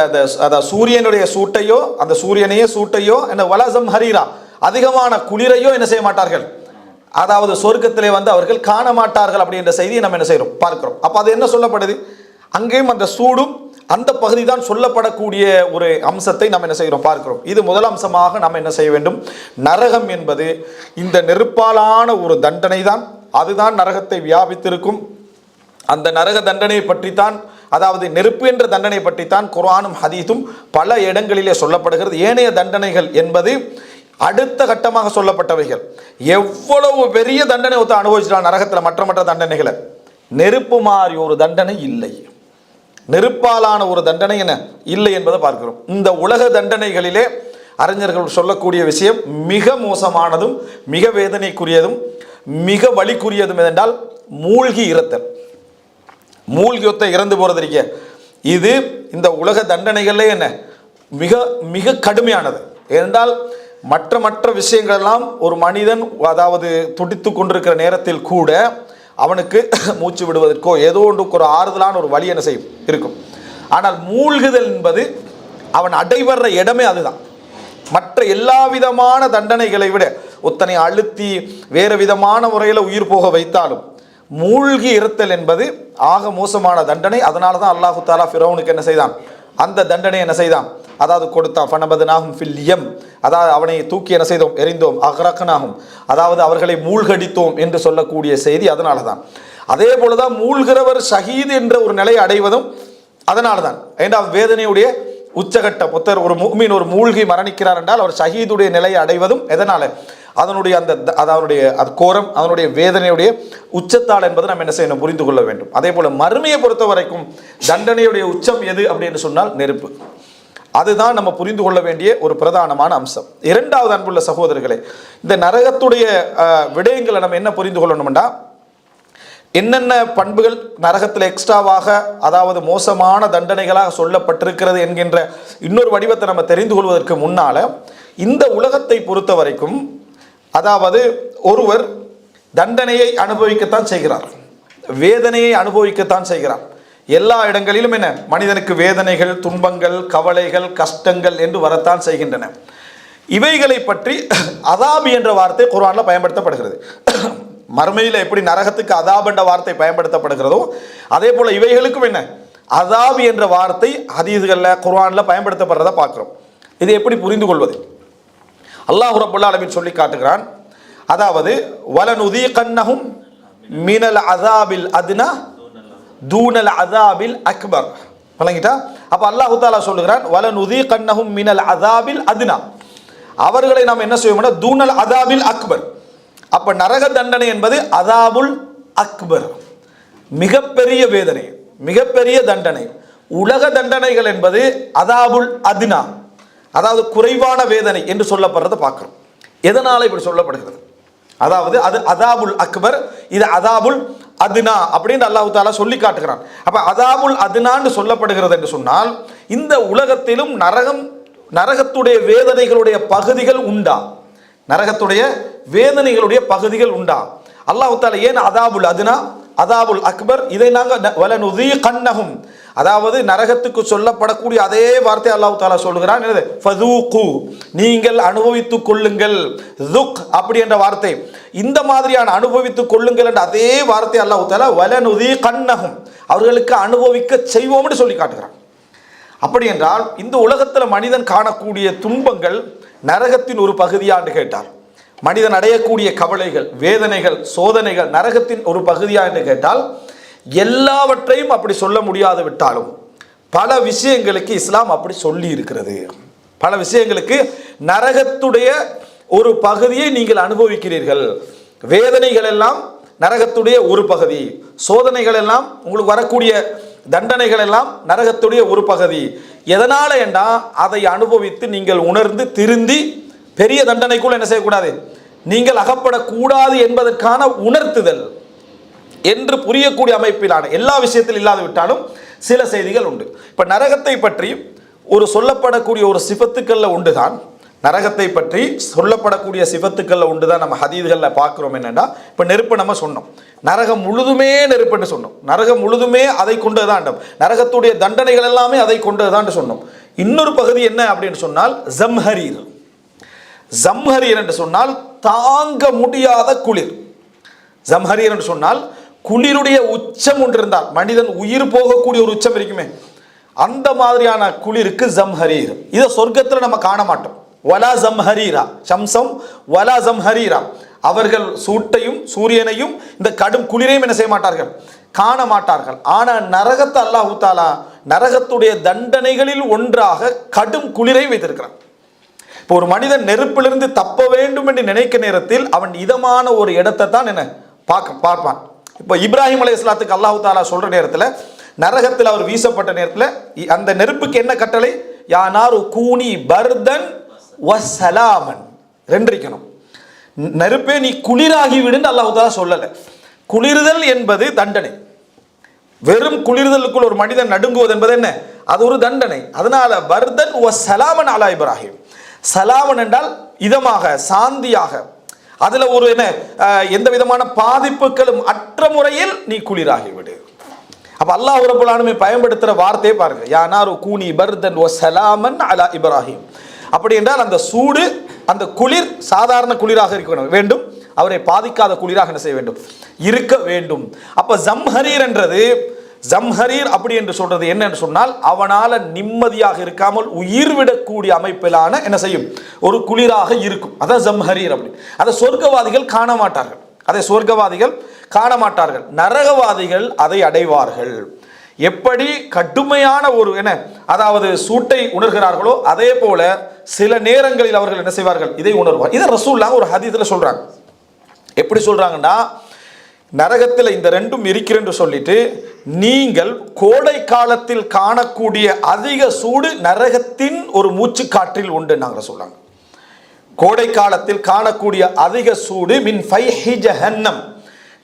அந்த சூரியனுடைய சூட்டையோ அந்த சூரியனையே சூட்டையோ என்ன வலசம் ஹரீரா அதிகமான குளிரையோ என்ன செய்ய மாட்டார்கள், அதாவது சொர்க்கத்திலே வந்து அவர்கள் காண மாட்டார்கள் அப்படின்ற செய்தியை நம்ம என்ன செய்யறோம், பார்க்கிறோம். அப்ப அது என்ன சொல்லப்படுது, அங்கேயும் அந்த சூடும் அந்த பகுதி தான் சொல்லப்படக்கூடிய ஒரு அம்சத்தை நம்ம என்ன செய்கிறோம், பார்க்கிறோம். இது முதல் அம்சமாக நம்ம என்ன செய்ய வேண்டும், நரகம் என்பது இந்த நெருப்பாலான ஒரு தண்டனை தான், அதுதான் நரகத்தை வியாபித்திருக்கும். அந்த நரக தண்டனை பற்றித்தான், அதாவது நெருப்பு என்ற தண்டனை பற்றித்தான் குர்ஆனும் ஹதீஸும் பல இடங்களிலே சொல்லப்படுகிறது. ஏனைய தண்டனைகள் என்பது அடுத்த கட்டமாக சொல்லப்பட்டவைகள். எவ்வளவு பெரிய தண்டனை ஒருத்தர் அனுபவிச்சிட்டான் நரகத்தில், மற்ற தண்டனைகளை, நெருப்பு மாதிரி ஒரு தண்டனை இல்லை, நெருப்பாலான ஒரு தண்டனை என்ன இல்லை என்பதை பார்க்கிறோம். இந்த உலக தண்டனைகளிலே அறிஞர்கள் சொல்லக்கூடிய விஷயம் மிக மோசமானதும் மிக வேதனைக்குரியதும் மிக வலிக்குரியதும் என்றால் மூழ்கி இறத்தல். மூழ்கி இறந்து போறது இருக்க, இது இந்த உலக தண்டனைகளே என்ன மிக மிக கடுமையானது. ஏனென்றால் மற்ற விஷயங்கள் எல்லாம் ஒரு மனிதன் அதாவது துடித்து கொண்டிருக்கிற நேரத்தில் கூட அவனுக்கு மூச்சு விடுவதற்கோ ஏதோ ஒன்றுக்கு ஒரு ஆறுதலான ஒரு வழி என்ன செய்யும் இருக்கும். ஆனால் மூழ்குதல் என்பது அவன் அடைவற இடமே அதுதான். மற்ற எல்லா விதமான தண்டனைகளை விட ஒத்தனை அழுத்தி வேறு விதமான முறையில் உயிர் போக வைத்தாலும் மூழ்கி இருத்தல் என்பது ஆக மோசமான தண்டனை. அதனால தான் அல்லாஹு தஆலா ஃபிரௌனுக்கு என்ன செய்தான், அந்த தண்டனை என்ன செய்தான், அதாவது கொடுத்தான். ஃபனபத்னாஹும் ஃபில் யம், அதாவது அவனை தூக்கி என்ன செய்தோம், எறிந்தோம். அக்ரக்னாஹும், அதாவது அவர்களை மூழ்கடித்தோம் என்று சொல்லக்கூடிய செய்தி அதனால தான். அதே போலதான் மூழ்கிறவர் ஷஹீத் என்ற ஒரு நிலையை அடைவதும் அதனால தான். ஏன்னா வேதனையுடைய உச்சகட்டம், ஒரு முஃமின் ஒரு மூழ்கி மரணிக்கிறார் என்றால் அவர் ஷஹீதுடைய நிலையை அடைவதும் எதனால, அதனுடைய அதனுடைய கோரம், அதனுடைய வேதனையுடைய உச்சத்தால் என்பதை நம்ம என்ன செய்யணும், புரிந்து கொள்ள வேண்டும். அதே போல மறுமையை பொறுத்த வரைக்கும் தண்டனையுடைய உச்சம் எது அப்படின்னு சொன்னால் நெருப்பு. அதுதான் நம்ம புரிந்து கொள்ள வேண்டிய ஒரு பிரதானமான அம்சம். இரண்டாவது அன்புள்ள சகோதரர்களே, இந்த நரகத்துடைய விடயங்களை நம்ம என்ன புரிந்து கொள்ளணும்னா, என்னென்ன பண்புகள் நரகத்தில் எக்ஸ்ட்ராவாக, அதாவது மோசமான தண்டனைகளாக சொல்லப்பட்டிருக்கிறது என்கின்ற இன்னொரு வடிவத்தை நம்ம தெரிந்து கொள்வதற்கு முன்னால், இந்த உலகத்தை பொறுத்த வரைக்கும் அதாவது ஒருவர் தண்டனையை அனுபவிக்கத்தான் செய்கிறார், வேதனையை அனுபவிக்கத்தான் செய்கிறார். எல்லா இடங்களிலும் என்ன, மனிதனுக்கு வேதனைகள், துன்பங்கள், கவலைகள், கஷ்டங்கள் என்று வரத்தான் செய்கின்றன. இவைகளை பற்றி அதாப் என்ற வார்த்தை குர்ஆனில் பயன்படுத்தப்படுகிறது. மறுமையில் எப்படி நரகத்துக்கு அதாப் என்ற வார்த்தை பயன்படுத்தப்படுகிறதோ அதே போல இவைகளுக்கும் என்ன அதாப் என்ற வார்த்தை ஹதீஸ்களில் குர்ஆனில் பயன்படுத்தப்படுறதை பார்க்குறோம். இதை எப்படி புரிந்து கொள்வது? அல்லாஹ் ரப்பல் ஆலமீன் சொல்லி காட்டுகிறான், அதாவது வலனுதீகன்னஹும் மினல் அஸாபில் அத்னா தூனல் அஸாபில் அக்பர். வழங்கிட்டா? அப்போ அல்லாஹ் தஆலா சொல்லுகிறான், வலனுதீகன்னஹும் மினல் அஸாபில் அத்னா, அவர்களை நாம் என்ன செய்வோம்னா தூனல் அஸாபில் அக்பர். அப்ப நரக தண்டனை என்பது அஸாபுல் அக்பர், மிகப்பெரிய வேதனை, மிகப்பெரிய தண்டனை. உலக தண்டனைகள் என்பது அஸாபுல் அத்னா, அதாவது குறைவான வேதனை என்று சொல்லப்படுறதை பார்க்கிறோம். எதனால இப்படி சொல்லப்படுகிறது? அதாவது அது அஸாபுல் அக்பர், இது அஸாபுல் அத்னா அப்படின்னு அல்லாஹ் தஆலா சொல்லி காட்டுகிறான். அப்ப அஸாபுல் அத்னான்னு சொல்லப்படுகிறது என்று சொன்னால், இந்த உலகத்திலும் நரகத்துடைய வேதனைகளுடைய பகுதிகள் உண்டா? நரகத்துடைய வேதனைகளுடைய பகுதிகள் உண்டா? அல்லாஹ் தஆலா ஏன் அஸாபுல் அத்னா அஸாபுல் அக்பர் இதை நாங்கள் வலனுதீகன்னஹும், அதாவது நரகத்துக்கு சொல்லப்படக்கூடிய அதே வார்த்தை அல்லாஹ் தஆலா சொல்கிறான், என்னது? ஃபதூகு, நீங்கள் அனுபவித்துக் கொள்ளுங்கள். ஸுக் அப்படி என்ற வார்த்தை, இந்த மாதிரியான அனுபவித்துக் கொள்ளுங்கள் என்ற அதே வார்த்தை அல்லாஹ் தஆலா வலனுதீகன்னஹும், அவர்களுக்கு அனுபவிக்க செய்வோம்னு சொல்லி காட்டுகிறான். அப்படி என்றால் இந்த உலகத்தில் மனிதன் காணக்கூடிய துன்பங்கள் நரகத்தின் ஒரு பகுதியான்னு கேட்டார், மனிதன் அடையக்கூடிய கவலைகள், வேதனைகள், சோதனைகள் நரகத்தின் ஒரு பகுதியா என்று கேட்டால், எல்லாவற்றையும் அப்படி சொல்ல முடியாது விட்டாலும் பல விஷயங்களுக்கு இஸ்லாம் அப்படி சொல்லி இருக்கிறது. பல விஷயங்களுக்கு நரகத்துடைய ஒரு பகுதியை நீங்கள் அனுபவிக்கிறீர்கள். வேதனைகள் எல்லாம் நரகத்துடைய ஒரு பகுதி, சோதனைகள் எல்லாம் உங்களுக்கு வரக்கூடிய தண்டனைகள் எல்லாம் நரகத்துடைய ஒரு பகுதி. எதனால என்றா அதை அனுபவித்து நீங்கள் உணர்ந்து திருந்தி பெரிய தண்டனைக்குள்ள என்ன செய்யக்கூடாது, நீங்கள் அகப்படக்கூடாது என்பதற்கான உணர்த்துதல் என்று புரியக்கூடிய அமைப்பிலான எல்லா விஷயத்தில் இல்லாது விட்டாலும் சில செய்திகள் உண்டு. இப்ப நரகத்தை பற்றி ஒரு சொல்லப்படக்கூடிய ஒரு சிபத்துக்கள்ல உண்டுதான், நரகத்தை பற்றி சொல்லப்படக்கூடிய சிபத்துக்கள்ல உண்டுதான் நம்ம ஹதீஸ்களில் பார்க்கிறோம். என்னன்னா, இப்ப நெருப்பு நம்ம சொன்னோம், நரகம் முழுதுமே நெருப்புன்னு சொன்னோம், நரகம் முழுதுமே அதை கொண்டதுதான், நரகத்துடைய தண்டனைகள் எல்லாமே அதை கொண்டதுதான் சொன்னோம். இன்னொரு பகுதி என்ன அப்படின்னு சொன்னால் ஜம்ஹரீர். ஜம்ஹரீர் என்று சொன்னால் தாங்க முடியாத குளிர். ஜம்ஹரீர் என்று சொன்னால் குளிருடைய உச்சம் ஒன்று இருந்தால், மனிதன் உயிர் போகக்கூடிய ஒரு உச்சம் இருக்குமே, அந்த மாதிரியான குளிருக்கு ஜம்ஹரீர். இதை சொர்க்கத்தில் நம்ம காண மாட்டோம். வலா ஜம்ஹரீரா சம்சம் வலா ஜம்ஹரீரா, அவர்கள் சூட்டையும் சூரியனையும் இந்த கடும் குளிரையும் என்ன செய்ய மாட்டார்கள், காண மாட்டார்கள். ஆனால் நரகத்தை அல்லாஹ் தஆலா நரகத்துடைய தண்டனைகளில் ஒன்றாக கடும் குளிரை வைத்திருக்கிறான். இப்போ ஒரு மனிதன் நெருப்பிலிருந்து தப்ப வேண்டும் என்று நினைக்க நேரத்தில் அவன் இதமான ஒரு இடத்தை தான் என்ன பார்ப்பான். இப்போ இப்ராஹிம் அலைஹிஸ்ஸலாத்துக்கு அல்லாஹ் தஆலா சொல்ற நேரத்தில், நரகத்தில் அவர் வீசப்பட்ட நேரத்தில் அந்த நெருப்புக்கு என்ன கட்டளை? யானாரு கூனி பர்தன் வஸலாமன், ரெண்டு இருக்கணும். நெருப்பே நீ குளிராகி விடுன்னு அல்லாஹ் தஆலா சொல்லலை. குளிர்தல் என்பது தண்டனை. வெறும் குளிர்தலுக்குள் ஒரு மனிதன் நடுங்குவது என்பது என்ன? அது ஒரு தண்டனை. அதனால பர்தன் வஸலாமன் அலா இப்ராஹிம், சலாமன் என்றால் இதமாக, சாந்தியாக, அதுல ஒரு என்ன எந்த விதமான பாதிப்புகளும் அற்ற முறையில் நீ குளிராகிவிடு. அப்ப அல்லாஹ் ரப்பல் ஆலமீன் பயன்படுத்துற வார்த்தையை பாருங்க, யானாரு கூனி பர்தன் வஸலாமன் அலா இப்ராஹிம். அப்படி என்றால் அந்த சூடு, அந்த குளிர் சாதாரண குளிராக இருக்க வேண்டும், அவரை பாதிக்காத குளிராக என்ன செய்ய வேண்டும், இருக்க வேண்டும். அப்ப ஜம்ஹரீர் என்றது, ஜம்ஹரீர் அப்படி என்று சொல்றது என்ன என்று சொன்னால், அவனால நிம்மதியாக இருக்காமல் உயிர் விடக்கூடிய அமைப்பிலான என்ன செய்யும், ஒரு குளிராக இருக்கும். அதான் ஜம்ஹரீர். அப்படி அதை சொர்க்கவாதிகள் காண மாட்டார்கள், அதை சொர்க்கவாதிகள் காண மாட்டார்கள். நரகவாதிகள் அதை அடைவார்கள். எப்படி கடுமையான ஒரு என்ன, அதாவது சூட்டை உணர்கிறார்களோ அதே போல சில நேரங்களில் அவர்கள் என்ன செய்வார்கள், இதை உணர்வார். இதை ரசூலுல்லாஹ் ஒரு ஹதீஸ்ல சொல்றாங்க. எப்படி சொல்றாங்கன்னா, நரகத்தில் இந்த ரெண்டும் இருக்கிறேன்னு சொல்லிட்டு, நீங்கள் கோடை காலத்தில் காணக்கூடிய அதிக சூடு நரகத்தின் ஒரு மூச்சு காற்றில் உண்டு நாங்கள் சொல்றாங்க. கோடை காலத்தில் காணக்கூடிய அதிக சூடு மின் ஃபைஹி ஜஹன்னம்,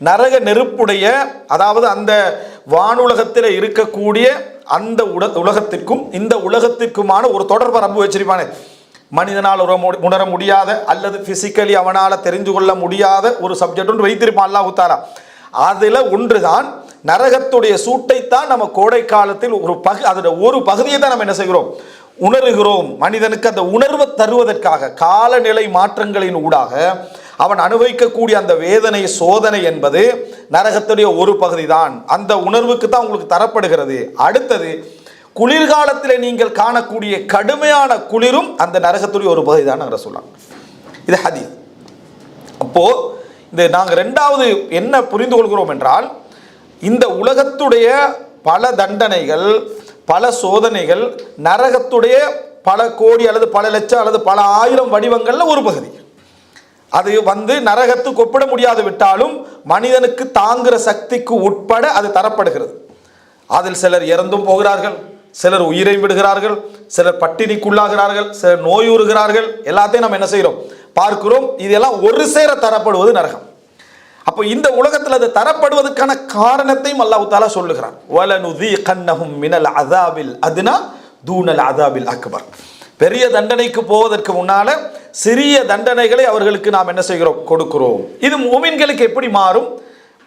நரக நெருப்புடைய, அதாவது அந்த வானுலகத்தில் இருக்கக்கூடிய அந்த உலகத்திற்கும் இந்த உலகத்திற்குமான ஒரு தொடர்பை ரப்பு வச்சிருப்பானே. மனிதனால் உணர முடியாத அல்லது பிசிக்கலி அவனால் தெரிந்து கொள்ள முடியாத ஒரு சப்ஜெக்ட் ஒன்று வைத்திருப்பான் அல்லாஹ் தஆலா. அதில் ஒன்றுதான் நரகத்துடைய சூட்டைத்தான் நம்ம கோடை காலத்தில் அதோட ஒரு பகுதியை தான் நம்ம என்ன செய்கிறோம், உணர்கிறோம். மனிதனுக்கு அந்த உணர்வை தருவதற்காக காலநிலை மாற்றங்களின் ஊடாக அவன் அனுபவிக்கக்கூடிய அந்த வேதனை சோதனை என்பது நரகத்துடைய ஒரு பகுதி தான். அந்த உணர்வுக்கு தான் உங்களுக்கு தரப்படுகிறது. அடுத்தது, குளிர்காலத்தில் நீங்கள் காணக்கூடிய கடுமையான குளிரும் அந்த நரகத்துடைய ஒரு பகுதி தான் சொல்லலாம். இது ஹதீஸ். அப்போ இந்த நாங்கள் ரெண்டாவது என்ன புரிந்து கொள்கிறோம் என்றால், இந்த உலகத்துடைய பல தண்டனைகள் பல சோதனைகள் நரகத்துடைய பல கோடி அல்லது பல லட்சம் அல்லது பல ஆயிரம் வடிவங்கள்ல ஒரு பகுதி. அது நரகத்துக்கு ஒப்பிட முடியாது விட்டாலும் மனிதனுக்கு தாங்குகிற சக்திக்கு உட்பட அது தரப்படுகிறது. அதில் சிலர் இறந்தும் போகிறார்கள், சிலர் உயிரை விடுகிறார்கள், சிலர் பட்டினிக்குள்ளாகிறார்கள், சிலர் நோயுறுகிறார்கள். எல்லாத்தையும் நம்ம என்ன செய்கிறோம், பார்க்கிறோம். இதெல்லாம் ஒரு சேர தரப்படுவது நரகம். அப்போ இந்த உலகத்தில் அது தரப்படுவதற்கான காரணத்தையும் அல்லாஹ் தஆலா சொல்லுகிறான். வலனுதீகன்னஹும் மினல் அஸாபில் அத்னா தூனல் அஸாபில் அக்பர். பெரிய தண்டனைக்கு போவதற்கு முன்னால சிறிய தண்டனைகளை அவர்களுக்கு நாம் என்ன செய்கிறோம், கொடுக்கிறோம். இது முஃமின்களுக்கு எப்படி மாறும்,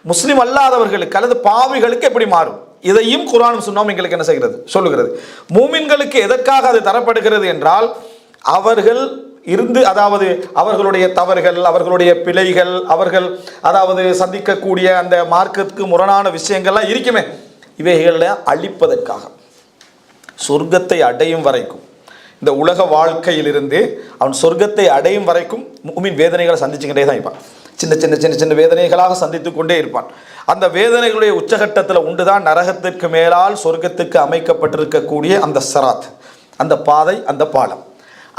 முஸ்லிம் அல்லாதவர்களுக்கு அல்லது பாவிகளுக்கு எப்படி மாறும், இதையும் குர்ஆனும் சுன்னத்தும் எங்களுக்கு என்ன செய்கிறது, சொல்லுகிறது. மூமின்களுக்கு எதற்காக அது தரப்படுகிறது என்றால், அவர்கள் அதாவது அவர்களுடைய தவறுகள், அவர்களுடைய பிழைகள், அவர்கள் அதாவது சந்திக்கக்கூடிய அந்த மார்க்கத்துக்கு முரணான விஷயங்கள்லாம் இருக்குமே, இவைகளை அழிப்பதற்காக சொர்க்கத்தை அடையும் வரைக்கும், இந்த உலக வாழ்க்கையிலிருந்து அவன் சொர்க்கத்தை அடையும் வரைக்கும் முஃமின் வேதனைகளை சந்திச்சுக்கிட்டே தான் இருப்பான். சின்ன சின்ன சின்ன சின்ன வேதனைகளாக சந்தித்து கொண்டே இருப்பான். அந்த வேதனைகளுடைய உச்சகட்டத்தில் உண்டுதான் நரகத்திற்கு மேலால் சொர்க்கத்துக்கு அமைக்கப்பட்டிருக்கக்கூடிய அந்த சராத், அந்த பாதை, அந்த பாலம்.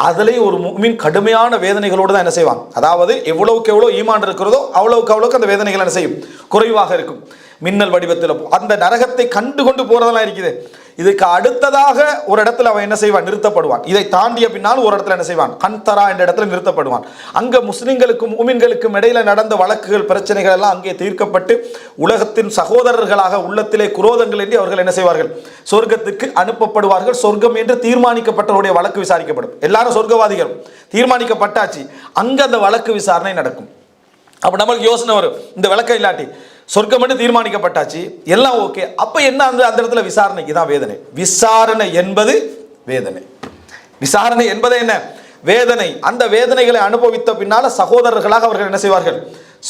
அதிலே ஒரு முஃமின் கடுமையான வேதனைகளோடு தான் என்ன செய்வான். அதாவது எவ்வளவுக்கு எவ்வளோ ஈமான் இருக்கிறதோ அவ்வளவுக்கு அந்த வேதனைகள் என்ன செய்யும், குறைவாக இருக்கும். மின்னல் வடிவத்தில் அந்த நரகத்தை கண்டு கொண்டு போறதெல்லாம் இருக்குது. இதுக்கு அடுத்ததாக ஒரு இடத்துல அவன் என்ன செய்வான், நிறுத்தப்படுவான். இதை தாண்டிய பின்னால் ஒரு இடத்துல என்ன செய்வான், கன்தரா என்ற இடத்துல நிறுத்தப்படுவான். அங்க முஸ்லிம்களுக்கும் முஃமின்களுக்கும் இடையில நடந்த வழக்குகள் பிரச்சனைகள் எல்லாம் அங்கே தீர்க்கப்பட்டு உலகத்தின் சகோதரர்களாக உள்ளத்திலே குரோதங்கள் என்று அவர்கள் என்ன செய்வார்கள், சொர்க்கத்துக்கு அனுப்பப்படுவார்கள். சொர்க்கம் என்று தீர்மானிக்கப்பட்டவருடைய வழக்கு விசாரிக்கப்படும். எல்லாரும் சொர்க்கவாதிகள், தீர்மானிக்கப்பட்டாச்சு. அங்க அந்த வழக்கு விசாரணை நடக்கும். அப்ப நம்மளுக்கு யோசனை வரும், இந்த விளக்கம் இல்லாட்டி சொர்க்கம் மட்டும் தீர்மானிக்கப்பட்டாச்சு, எல்லாம் ஓகே, அப்ப என்ன அந்த இடத்துல விசாரணைக்கு தான் வேதனை. விசாரணை என்பது வேதனை. விசாரணை என்பது என்ன, வேதனை. அந்த வேதனைகளை அனுபவித்த பின்னால சகோதரர்களாக அவர்கள் என்ன செய்வார்கள்,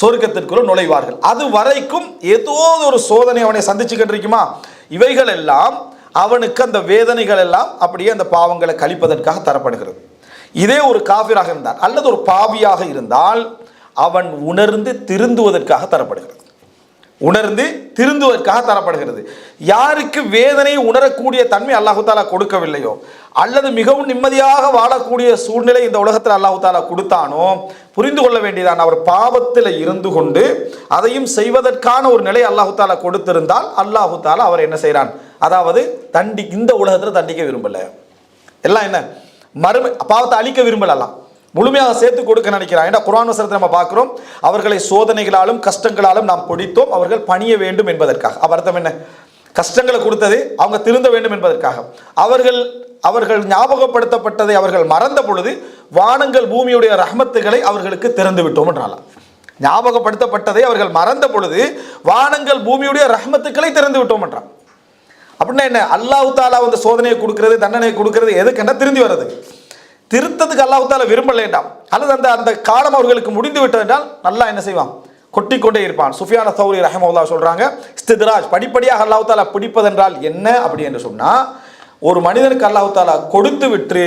சொர்க்கத்திற்குள் நுழைவார்கள். அது வரைக்கும் ஏதோ ஒரு சோதனை அவனை சந்திச்சுக்கிட்டு இருக்குமா, இவைகள் எல்லாம் அவனுக்கு அந்த வேதனைகள் எல்லாம் அப்படியே அந்த பாவங்களை கழிப்பதற்காக தரப்படுகிறது. இதே ஒரு காஃபிராக இருந்தால் அல்லது ஒரு பாவியாக இருந்தால் அவன் உணர்ந்து திருந்துவதற்காக தரப்படுகிறது. உணர்ந்து திருந்துவதற்காக தரப்படுகிறது. யாருக்கு வேதனை உணரக்கூடிய தன்மை அல்லாஹு தஆலா கொடுக்கவில்லையோ, அல்லது மிகவும் நிம்மதியாக வாழக்கூடிய சூழ்நிலை இந்த உலகத்தில் அல்லாஹு தஆலா கொடுத்தானோ, புரிந்து கொள்ள வேண்டியதான், அவர் பாவத்தில் இருந்து கொண்டு அதையும் செய்வதற்கான ஒரு நிலை அல்லாஹு தஆலா கொடுத்திருந்தால் அல்லாஹு தஆலா அவர் என்ன செய்கிறான், அதாவது இந்த உலகத்தில் தண்டிக்க விரும்பல. எல்லாம் என்ன, பாவத்தை அழிக்க விரும்பலாம், முழுமையாக சேர்த்து கொடுக்க நினைக்கிறான். ஏன்னா குர்ஆன் வசனத்தை நம்ம பார்க்கிறோம், அவர்களை சோதனைகளாலும் கஷ்டங்களாலும் நாம் பிடித்தோம், அவர்கள் பணிய வேண்டும் என்பதற்காக. அர்த்தம் என்ன, கஷ்டங்களை கொடுத்தது அவங்க திருந்த வேண்டும் என்பதற்காக. அவர்கள் ஞாபகப்படுத்தப்பட்டதை அவர்கள் மறந்த பொழுது வானங்கள் பூமியுடைய ரஹ்மத்துகளை அவர்களுக்கு திறந்து விட்டோம் என்றாலாம். ஞாபகப்படுத்தப்பட்டதை அவர்கள் மறந்த பொழுது வானங்கள் பூமியுடைய ரஹ்மத்துக்களை திறந்து விட்டோம் என்றான். அப்படின்னா என்ன, அல்லாஹ் தஆலா வந்து சோதனையை கொடுக்கிறது, தண்டனை கொடுக்கிறது எதுக்கு என்ன, திருந்தி வர்றது. திருத்தத்துக்கு அல்லாஹ் தஆலா விரும்பலேண்டாம், அல்லது அந்த காலம் அவர்களுக்கு முடிந்து விட்டது என்றால் நல்லா என்ன செய்வான், கொட்டிக்கொண்டே இருப்பான். சுஃபியான் தௌரி ரஹ்மத்துல்லாஹ் சொல்றாங்க, இஸ்தித்ராஜ், படிப்படியாக அல்லாஹ் தஆலா பிடிப்பதென்றால் என்ன அப்படி என்று சொன்னா, ஒரு மனிதனுக்கு அல்லாஹ் தஆலா கொடுத்து விட்டு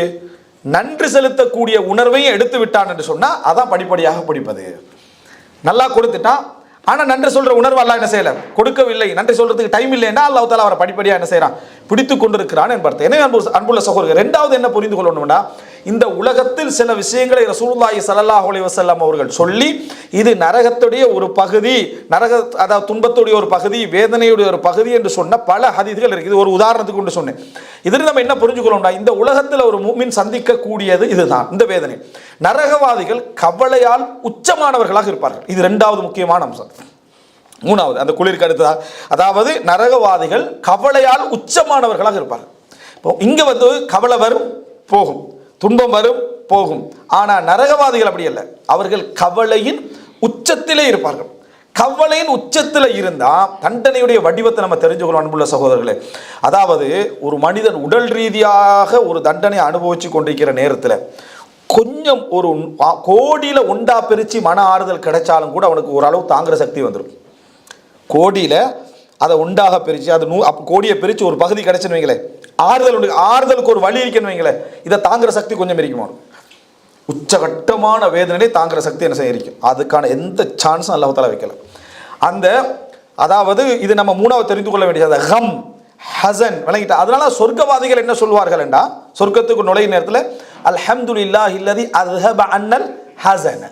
நன்றி செலுத்தக்கூடிய உணர்வையும் எடுத்து விட்டான் என்று சொன்னா அதான் படிப்படியாக பிடிப்பது. நல்லா கொடுத்துட்டான், ஆனா நன்றி சொல்ற உணர்வு அல்லாஹ் என்ன செய்யல, கொடுக்கவில்லை. நன்றி சொல்றதுக்கு டைம் இல்லைன்னா அல்லாஹ் தஆலா அவரை படிப்படியாக என்ன செய்யறான், பிடித்து கொண்டிருக்கிறான் என்பது. எனவே அன்புள்ள சகோதரர்கள், இரண்டாவது என்ன புரிந்து கொள்ளணும்னா, இந்த உலகத்தில் சில விஷயங்களை ரசூலுல்லாஹி ஸல்லல்லாஹு அலைஹி வஸல்லம் அவர்கள் சொல்லி, இது நரகத்துடைய ஒரு பகுதி, அதாவது துன்பத்துடைய ஒரு பகுதி, வேதனையுடைய ஒரு பகுதி என்று சொன்ன பல ஹதீஸ்கள் இருக்கு. இது ஒரு உதாரணத்துக்கு கொண்டு சொன்னேன். இதில் நம்ம என்ன புரிஞ்சுக்கணும்னா, இந்த உலகத்தில் ஒரு முஃமின் சந்திக்கக்கூடியது இதுதான், இந்த வேதனை. நரகவாதிகள் கவலையால் உச்சமானவர்களாக இருப்பார்கள். இது இரண்டாவது முக்கியமான அம்சம். மூணாவது அந்த குளிருக்கு அடுத்ததாக, அதாவது நரகவாதிகள் கவலையால் உச்சமானவர்களாக இருப்பார்கள். இப்போ இங்கே வந்து கவலை வரும் போகும், துன்பம் வரும் போகும். ஆனால் நரகவாதிகள் அப்படி அல்ல, அவர்கள் கவலையின் உச்சத்திலே இருப்பார்கள். கவலையின் உச்சத்தில் இருந்தால் தண்டனையுடைய வடிவத்தை நம்ம தெரிஞ்சுக்கணும் அன்புள்ள சகோதரர்களே. அதாவது ஒரு மனிதன் உடல் ரீதியாக ஒரு தண்டனை அனுபவிச்சு கொண்டிருக்கிற நேரத்தில் கொஞ்சம் ஒரு கோடியில் உண்டா பிரித்து மன ஆறுதல் கிடைச்சாலும் கூட அவனுக்கு ஓரளவு தாங்குற சக்தி வந்துடும். கோடியில் அதை உண்டாக பிரித்து அது கோடியை பிரித்து ஒரு பகுதி கிடைச்சுன்னு வைங்களேன், ஆறுதலுக்கு ஒரு வழி இருக்குன்னு வைங்களேன், இதை தாங்குற சக்தி கொஞ்சம் இருக்குமா. உச்சகட்டமான வேதனை தாங்குற சக்தி என்ன செய்யும், அதுக்கான எந்த சான்ஸும் அல்லாஹ் தஆலா வைக்கல. அந்த அதாவது இது நம்ம மூணாவது தெரிந்து கொள்ள வேண்டியது ஹம் ஹசன் விளங்கிட்டா. அதனால சொர்க்கவாதிகள் என்ன சொல்வார்கள் என்றா, சொர்க்கத்துக்கு நுழையும் நேரத்தில் அல்ஹம்துலில்லாஹி அல்லதி அஸ்ஹப அன்னல் ஹஸன,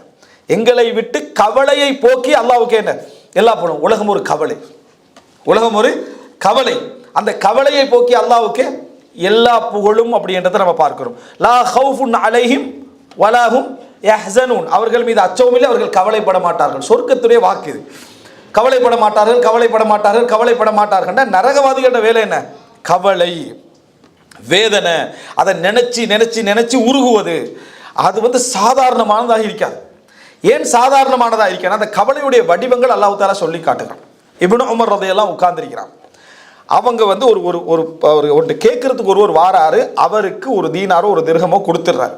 எங்களை விட்டு கவலையை போக்கி அல்லாஹ்வுக்கு என்ன எல்லா புகழும். உலகம் ஒரு கவலை, உலகம் ஒரு கவலை, அந்த கவலையை போக்கி அல்லாஹ்வுக்கு எல்லா புகழும் அப்படின்றத நம்ம பார்க்கிறோம். லா ஹவுஃபுன் அலைஹிம் வலாஹும் யஹ்ஸனூன், அவர்கள் மீது அச்சமும் இல்லை, அவர்கள் கவலைப்பட மாட்டார்கள். சொர்க்கத்துடைய வாக்கு இது. கவலைப்பட மாட்டார்கள், கவலைப்பட மாட்டார்கள், கவலைப்பட மாட்டார்கள். நரகவாதிகளோட வேலை என்ன, கவலை வேதனை, அதை நினைச்சு நினைச்சு நினைச்சு உருகுவது. அது வந்து சாதாரணமானதாக இருக்காது. ஏன் சாதாரணமானதாக இருக்காது, அந்த கவலையுடைய வடிவங்கள் அல்லாஹ் தஆலா சொல்லி காட்டுகிறான். இப்னு உமர் ரலியல்லாஹு உட்கார்ந்திருக்கிறான். அவங்க வந்து ஒரு ஒரு ஒன்று கேட்கறதுக்கு ஒருவர் வாராரு, அவருக்கு ஒரு தீனாரோ ஒரு திர்ஹமோ கொடுத்துட்றாரு.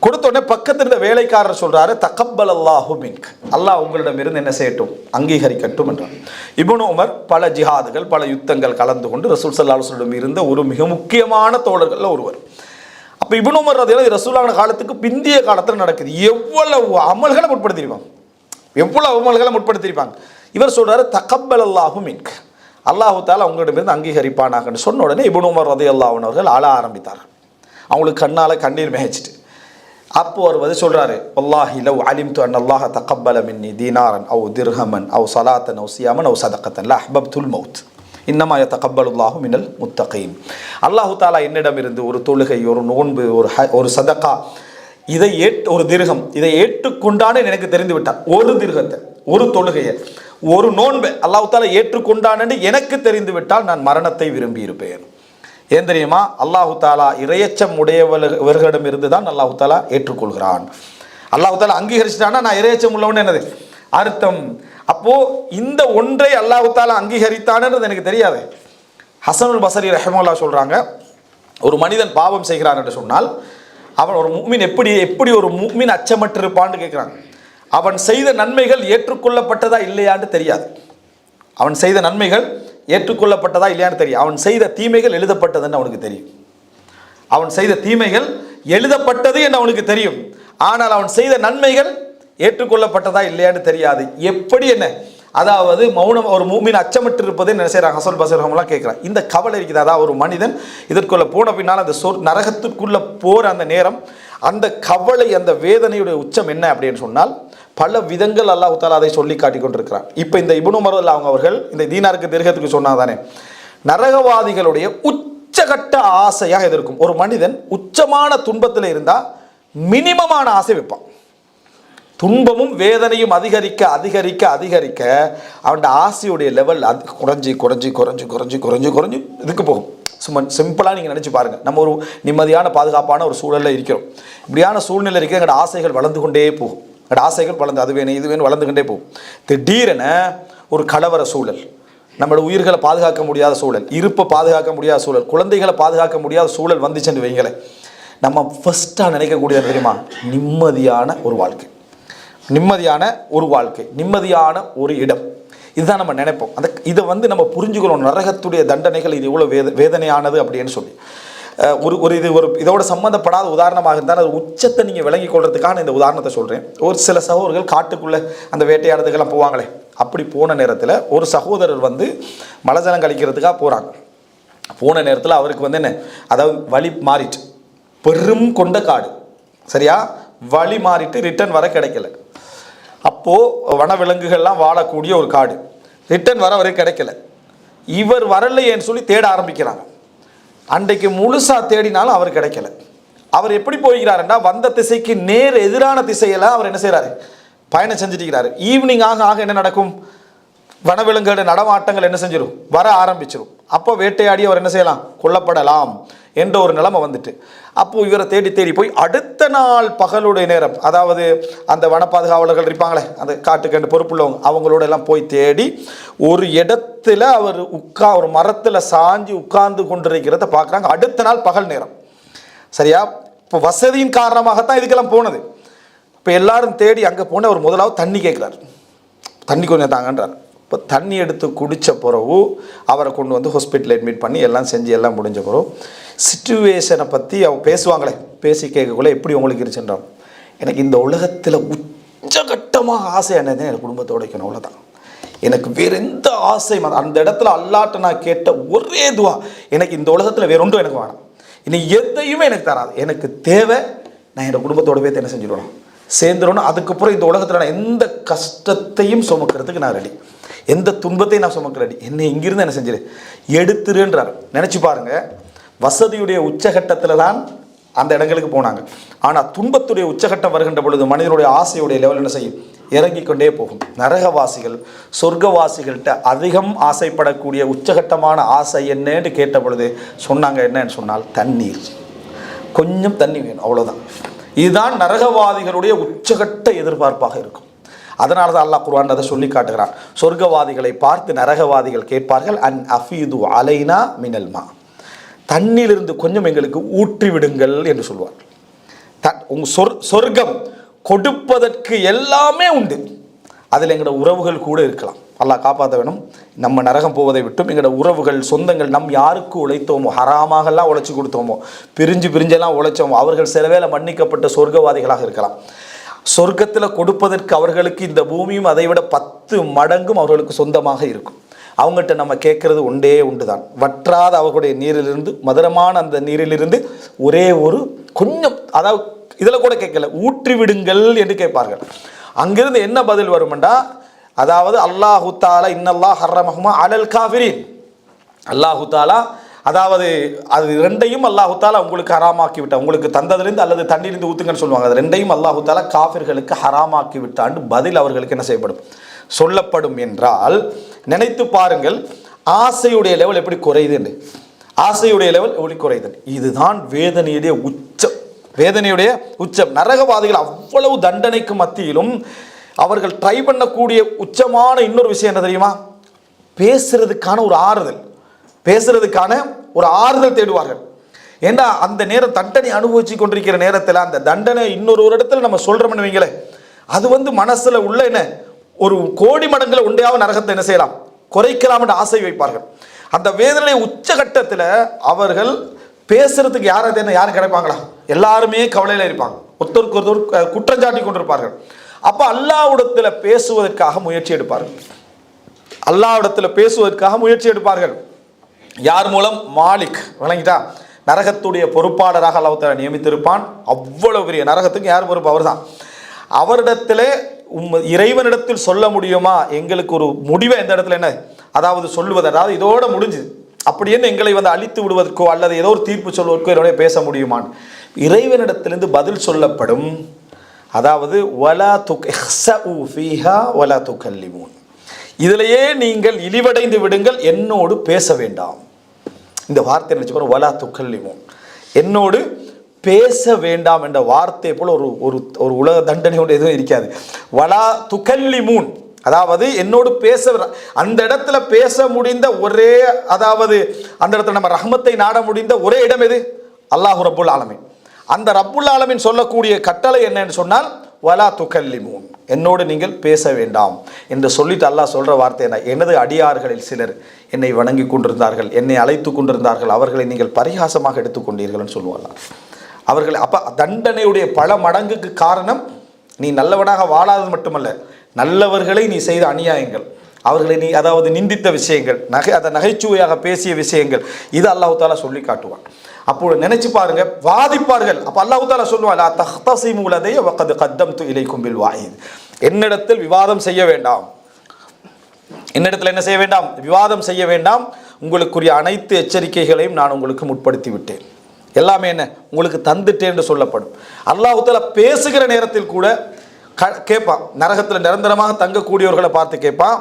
கொடுத்த உடனே பக்கத்தில் இருந்த வேலைக்காரர் சொல்றாரு, தகப்பல் அல்லாஹு மின்க், அல்லாஹ் உங்களிடமிருந்து என்ன செய்யட்டும், அங்கீகரிக்கட்டும் என்றார். இப்னு உமர் பல ஜிஹாதுகள் பல யுத்தங்கள் கலந்து கொண்டு ரசூல் ஸல்லல்லாஹு அலைஹி வஸல்லம் இருந்த ஒரு மிக முக்கியமான தோழர்கள் ஒருவர். அப்போ இப்னு உமர் ரலியல்லாஹு ரசூலுல்லாஹ் காலத்துக்கு பிந்திய காலத்தில் நடக்குது. எவ்வளவு அமல்களை முற்படுத்தியிருப்பாங்க, எவ்வளவு அமல்களை முற்படுத்தியிருப்பாங்க. இவர் சொல்றாரு, தகப்பல் அல்லாஹு மின்க், அல்லாஹு தஆலா உங்களிடமிருந்து அங்கீகரிப்பானாகன்னு சொன்ன உடனே இப்னு உமர் ரலியல்லாஹு அன்ஹு அவர்கள் அழ ஆரம்பித்தார்கள். அவங்களுக்கு கண்ணால் கண்ணீர் மேய்ச்சிட்டு. அப்போ அவர் வந்து சொல்றாரு, வல்லாஹி லவ் அலிம்து அன் அல்லாஹ தகப்பல மின்னி தீனாரன் அவ் திர்ஹமன் அவ் ஸலாத்தன் அவ் சியாமன் அவ் சதகத்தன் லா அஹ்பப்துல் மௌத் இன்னமா யதகப்பலுல்லாஹு மினல் முத்தகீன். அல்லாஹு தஆலா என்னிடம் இருந்து ஒரு தொழுகை, ஒரு நோன்பு, ஒரு சதகா, இதை ஒரு திர்ஹம், இதை ஏற்றுக்கொண்டானே எனக்கு தெரிந்து விட்டான். ஒரு திர்ஹத்தை, ஒரு தொழுகையை, ஒரு நோன்பை அல்லாஹு தஆலா ஏற்றுக்கொண்டானு எனக்கு தெரிந்து விட்டால் நான் மரணத்தை விரும்பி இருப்பேன். ஏன் தெரியுமா, அல்லாஹு தாலா இறையச்சம் உடையவர்களிடம் இருந்து தான் அல்லாஹு தாலா ஏற்றுக்கொள்கிறான். அல்லாஹு தாலா அங்கீகரிச்சிட்டானா நான் இறையச்சம் உள்ளவன் என்னது அர்த்தம். அப்போ இந்த ஒன்றை அல்லாஹு தாலா அங்கீகரித்தான்ன்றது எனக்கு தெரியாது. ஹசனுல் பஸரி ரஹ்மத்துல்லாஹி சொல்றாங்க, ஒரு மனிதன் பாவம் செய்கிறான் என்று சொன்னால் அவன் ஒரு முஃமின் எப்படி ஒரு முஃமின் அச்சமற்றிருப்பான்னு கேட்கிறாங்க. அவன் செய்த நன்மைகள் ஏற்றுக்கொள்ளப்பட்டதா இல்லையான்னு தெரியாது. அவன் செய்த நன்மைகள் ஏற்றுக்கொள்ளப்பட்டதா இல்லையான்னு தெரியும். அவன் செய்த தீமைகள் எழுதப்பட்டதுன்னு அவனுக்கு தெரியும். அவன் செய்த தீமைகள் எழுதப்பட்டது என்று அவனுக்கு தெரியும். ஆனால் அவன் செய்த நன்மைகள் ஏற்றுக்கொள்ளப்பட்டதா இல்லையான்னு தெரியாது. எப்படி என்ன, அதாவது மௌனம், ஒரு மூமின் அச்சமிட்டு இருப்பதை என்ன செய்கிறாங்க, ஹசன் பஸர்லாம் கேட்குறான். இந்த கவலை இருக்குது. அதாவது ஒரு மனிதன் இதற்குள்ள போன பின்னால் அந்த நரகத்துக்குள்ளே போகிற அந்த நேரம், அந்த கவலை, அந்த வேதனையுடைய உச்சம் என்ன அப்படின்னு சொன்னால் பல விதங்கள் அல்லாஹ் தஆலா அதை சொல்லி காட்டி கொண்டிருக்கிறான். இப்போ இந்த இப்னு உமர் ரலியல்லாஹு அவர்கள் இந்த தீனாருக்கு திர்ஹத்துக்கு சொன்னாதானே, நரகவாதிகளுடைய உச்சகட்ட ஆசையாக எதிர்க்கும். ஒரு மனிதன் உச்சமான துன்பத்தில் இருந்தால் மினிமமான ஆசை வைப்பான். துன்பமும் வேதனையும் அதிகரிக்க அதிகரிக்க அதிகரிக்க அவன் ஆசையுடைய லெவல் குறைஞ்சி குறைஞ்சி குறைஞ்சி குறைஞ்சி குறைஞ்சி குறைஞ்சி இதுக்கு போகும். சும்மா சிம்பிளாக நீங்கள் நினச்சி பாருங்கள், நம்ம ஒரு நிம்மதியான பாதுகாப்பான ஒரு சூழலில் இருக்கிறோம். இப்படியான சூழ்நிலை இருக்க எங்களோட ஆசைகள் வளர்ந்து கொண்டே போகும். எங்களோட ஆசைகள் வளர்ந்து, அது வேணும் இது வேணும், வளர்ந்து கொண்டே போகும். திடீரென ஒரு கலவர சூழல், நம்மளோட உயிர்களை பாதுகாக்க முடியாத சூழல், இருப்பை பாதுகாக்க முடியாத சூழல், குழந்தைகளை பாதுகாக்க முடியாத சூழல் வந்துச்சுன்னு வைங்களேன், நம்ம ஃபஸ்ட்டாக நினைக்கக்கூடியது தெரியுமா, நிம்மதியான ஒரு வாழ்க்கை, நிம்மதியான ஒரு வாழ்க்கை, நிம்மதியான ஒரு இடம். இதுதான் நம்ம நினைப்போம். இதை நம்ம புரிஞ்சுக்கணும். நரகத்துடைய தண்டனைகள் இது எவ்வளோ வேதனையானது அப்படின்னு சொல்லி இதோட சம்மந்தப்படாத உதாரணமாக இருந்தால் அது உச்சத்தை நீங்கள் விளங்கி கொள்றதுக்கான இந்த உதாரணத்தை சொல்கிறேன். ஒரு சில சகோதரர்கள் காட்டுக்குள்ளே அந்த வேட்டையாடுறதுக்கெல்லாம் போவாங்களே, அப்படி போன நேரத்தில் ஒரு சகோதரர் மலஜலம் கழிக்கிறதுக்காக போகிறாங்க. போன நேரத்தில் அவருக்கு என்ன, அதாவது வழி மாறிட்டு, பெரும் கொண்ட காடு, சரியா, வழி மாறிட்டு ரிட்டர்ன் வர கிடைக்கல. அப்போது வனவிலங்குகள்லாம் வாழக்கூடிய ஒரு காடு, ரிட்டர்ன் வர கிடைக்கல. இவர் வரலையேன்னு சொல்லி தேட ஆரம்பிக்கிறாங்க. அன்றைக்கு முழுசாக தேடினாலும் அவர் கிடைக்கல. அவர் எப்படி போய்கிறாருன்னா, வந்த திசைக்கு நேர் எதிரான திசையில் அவர் என்ன செய்கிறாரு, பயணம் செஞ்சுட்டு இருக்கிறாரு. ஈவினிங் ஆக ஆக என்ன நடக்கும், வனவிலங்குகளுடைய நடமாட்டங்கள் என்ன செஞ்சிடும், வர ஆரம்பிச்சிடும். அப்போ வேட்டையாடி அவர் என்ன செய்யலாம், கொல்லப்படலாம் என்ற ஒரு நிலைமை வந்துட்டு, அப்போது இவரை தேடி தேடி போய் அடுத்த நாள் பகலுடைய நேரம், அதாவது அந்த வன பாதுகாவலர்கள் இருப்பாங்களே, அந்த காட்டுக்கண்டு பொறுப்புள்ளவங்க, அவங்களோட எல்லாம் போய் தேடி ஒரு இடத்துல அவர் ஒரு மரத்தில் சாஞ்சி உட்கார்ந்து கொண்டிருக்கிறத பார்க்குறாங்க. அடுத்த நாள் பகல் நேரம், சரியா? இப்போ வசதியின் காரணமாகத்தான் இதுக்கெல்லாம் போனது. இப்போ எல்லாரும் தேடி அங்கே போன அவர் முதலாவது தண்ணி கேட்குறாரு, தண்ணி கொஞ்சம் தாங்கன்றார். இப்போ தண்ணி எடுத்து குடித்த பிறகு அவரை கொண்டு வந்து ஹாஸ்பிட்டலில் அட்மிட் பண்ணி எல்லாம் செஞ்சு எல்லாம் முடிஞ்ச பிறகு சிச்சுவேஷனை பற்றி அவங்க பேசுவாங்களே, பேசி கேட்கக்குள்ளே எப்படி உங்களுக்கு இருச்சுன்றான், எனக்கு இந்த உலகத்தில் உச்சகட்டமாக ஆசை என்னது, எனக்கு குடும்பத்தோட வைக்கணும், அவ்வளோதான். எனக்கு வேறு எந்த ஆசையும் அந்த இடத்துல அல்லாட்ட நான் கேட்ட ஒரே துவா, எனக்கு இந்த உலகத்தில் வேற ஒன்றும் எனக்கு வேணாம், இனி எதையுமே எனக்கு தராது, எனக்கு தேவை நான் என்னோட குடும்பத்தோட போய் என்ன செஞ்சிடணும், சேர்ந்துடணும். அதுக்கப்புறம் இந்த உலகத்தில் நான் எந்த கஷ்டத்தையும் சுமக்கிறதுக்கு நான் ரெடி, எந்த துன்பத்தையும் நான் சுமக்க ரெடி, என்னை இங்கிருந்து என்ன செஞ்சிரு எடுத்துருன்றார். நினச்சி பாருங்கள், வசதியுடைய உச்சகட்டத்தில் தான் அந்த இடங்களுக்கு போனாங்க. ஆனால் துன்பத்துடைய உச்சகட்டம் வருகின்ற பொழுது மனிதனுடைய ஆசையுடைய லெவல் என்ன செய்யும், இறங்கி கொண்டே போகும். நரகவாசிகள் சொர்க்கவாசிகள்கிட்ட அதிகம் ஆசைப்படக்கூடிய உச்சகட்டமான ஆசை என்னன்னு கேட்ட பொழுது சொன்னாங்க, என்னன்னு சொன்னால் தண்ணீர், கொஞ்சம் தண்ணி வேணும், அவ்வளோதான். இதுதான் நரகவாதிகளுடைய உச்சகட்ட எதிர்பார்ப்பாக இருக்கும். அதனால தான் அல்லாஹ் குர்ஆன் அதை சொல்லி காட்டுகிறான். சொர்க்கவாதிகளை பார்த்து நரகவாதிகள் கேட்பார்கள், அன் அஃபீது அலைனா மினல் மா, தண்ணிலிருந்து கொஞ்சம் எங்களுக்கு ஊற்றி விடுங்கள் என்று சொல்வார். சொர்க்கம் கொடுப்பதற்கு எல்லாமே உண்டு, அதில் எங்களோட உறவுகள் கூட இருக்கலாம். அல்லாஹ் காப்பாற்ற வேணும். நம்ம நரகம் போவதை விட்டும் எங்களோட உறவுகள், சொந்தங்கள், நம் யாருக்கு உழைத்தோமோ, ஹராமாகலாம் உழைச்சி கொடுத்தோமோ, பிரிஞ்செல்லாம் உழைச்சோமோ, அவர்கள் சிலவேளை மன்னிக்கப்பட்ட சொர்க்கவாதிகளாக இருக்கலாம். சொர்க்கத்தில் கொடுப்பதற்கு அவர்களுக்கு இந்த பூமியும் அதை விட 10 மடங்கும் அவர்களுக்கு சொந்தமாக இருக்கும். அவங்ககிட்ட நம்ம கேட்கறது உண்டு தான், வற்றாத அவர்களுடைய நீரிலிருந்து, மதுரமான அந்த நீரிலிருந்து ஒரே ஒரு கொஞ்சம், அதாவது இதில் கூட கேட்கல, ஊற்றி விடுங்கள் என்று கேட்பார்கள். அங்கிருந்து என்ன பதில் வருமெண்டா, அதாவது அல்லாஹு தாலா இன்னல்லாஹ் ஹர்ரமஹுமா அலல் காஃபிரீன், அல்லாஹு தாலா அதாவது அது ரெண்டையும் அல்லாஹு தாலா உங்களுக்கு ஹராமாக்கி விட்டா, உங்களுக்கு தந்ததிலிருந்து அல்லது தண்ணீரிலிருந்து ஊத்துங்கன்னு சொல்லுவாங்க, அது ரெண்டையும் அல்லாஹு தாலா காஃபிர்களுக்கு ஹராமாக்கி விட்டான்னு பதில் அவர்களுக்கு என்ன செய்யப்படும், சொல்லப்படும். என்றால் நினைத்து பாருங்கள், ஆசையுடைய லெவல் எப்படி குறையுதுன்னு, ஆசையுடைய லெவல் எப்படி குறையுது. இதுதான் வேதனையுடைய உச்சம், வேதனையுடைய உச்சம். நரகவாதிகள் அவ்வளவு தண்டனைக்கு மத்தியிலும் அவர்கள் ட்ரை பண்ணக்கூடிய உச்சமான இன்னொரு விஷயம் என்ன தெரியுமா, பேசுறதுக்கான ஒரு ஆறுதல், பேசுறதுக்கான ஒரு ஆறுதல் தேடுவார்கள். ஏன்னா அந்த நேரம் தண்டனை அனுபவிச்சு கொண்டிருக்கிற நேரத்தில் அந்த தண்டனை இன்னொரு இடத்துல நம்ம சொல்றோம்னு வைங்களே, அது மனசுல உள்ள என்ன ஒரு கோடி மடங்குல உண்டையாவது நரகத்தை என்ன செய்யலாம், குறைக்கலாம் என்று ஆசை வைப்பார்கள். அந்த வேதனை உச்சகட்டத்தில் அவர்கள் பேசுறதுக்கு யாரும் கிடைப்பாங்களா, எல்லாருமே கவலையில் இருப்பாங்க, ஒருத்தருக்கு ஒருத்தர் குற்றஞ்சாட்டி கொண்டிருப்பார்கள். அப்போ அல்லாஹ்விடத்தில் பேசுவதற்காக முயற்சி எடுப்பார்கள், அல்லாஹ்விடத்தில் பேசுவதற்காக முயற்சி எடுப்பார்கள். யார் மூலம், மாலிக், விளங்கிட்டா, நரகத்துடைய பொறுப்பாளராக அல்லாஹ் நியமித்திருப்பான். அவ்வளவு பெரிய நரகத்துக்கு யார் பொறுப்பு, அவர் தான். அவரிடத்தில் இறைவனிடத்தில் சொல்ல முடியுமா, எங்களுக்கு ஒரு முடிவை எந்த இடத்துல என்ன, அதாவது சொல்லுவது, அதாவது இதோட முடிஞ்சுது அப்படியே எங்களை அழித்து விடுவதற்கோ அல்லது ஏதோ ஒரு தீர்ப்பு சொல்வதற்கோ என்னுடைய பேச முடியுமான், இறைவனிடத்திலிருந்து பதில் சொல்லப்படும். அதாவது வலா துக்ஸஉ ஃபீஹா வலா துகல்லிமூன், இதிலேயே நீங்கள் இழிவடைந்து விடுங்கள், என்னோடு பேச வேண்டாம். இந்த வார்த்தை நினைச்சு பாருங்க, வலா துகல்லிமூன், என்னோடு பேச வேண்டாம் என்ற வார்த்தை போல ஒரு உலக தண்டனையோட எதுவும் இருக்காது. வலா துகல்லிமூன், அதாவது என்னோடு பேச, அந்த இடத்துல பேச முடிந்த ஒரே, அதாவது அந்த இடத்துல நம்ம ரஹ்மத்தை நாட முடிந்த ஒரே இடம் எது, அல்லாஹ் ரப்புல் ஆலமீன். அந்த ரப்புல் ஆலமீன் சொல்லக்கூடிய கட்டளை என்னன்னு சொன்னால் வலா துகல்லிமூன், என்னோடு நீங்கள் பேச வேண்டாம் என்று சொல்லிட்டு அல்லாஹ் சொல்ற வார்த்தை என்ன, எனது அடியார்களில் சிலர் என்னை வணங்கி கொண்டிருந்தார்கள், என்னை அழைத்து கொண்டிருந்தார்கள், அவர்களை நீங்கள் பரிகாசமாக எடுத்துக்கொண்டீர்கள்னு சொல்லுவாங்க அவர்கள். அப்ப தண்டனையுடைய பல மடங்குக்கு காரணம் நீ நல்லவனாக வாழாதது மட்டுமல்ல, நல்லவர்களை நீ செய்த அநியாயங்கள், அவர்களை நீ அதாவது நிந்தித்த விஷயங்கள், அதை நகைச்சுவையாக பேசிய விஷயங்கள், இது அல்லாஹ் தாலா சொல்லி காட்டுவான். அப்போ நினைச்சு பாருங்க, வாதிப்பார்கள். அப்ப அல்லாஹ் தாலா சொல்லுவான், லா தஹ்தஸிமு லதைய வகத் கத்தம்து இலைக்கும் பில் வாஹித், என்னிடத்தில் விவாதம் செய்ய வேண்டாம், என்னிடத்தில் என்ன செய்ய வேண்டாம், விவாதம் செய்ய வேண்டாம், உங்களுக்குரிய அனைத்து எச்சரிக்கைகளையும் நான் உங்களுக்கு முற்படுத்தி விட்டேன், எல்லாமே என்ன உங்களுக்கு தந்துட்டேன் என்று சொல்லப்படும். அல்லாஹ் தாலா பேசுகிற நேரத்தில் கூட கேட்பான், நரகத்தில் நிரந்தரமாக தங்கக்கூடியவர்களை பார்த்து கேட்பான்,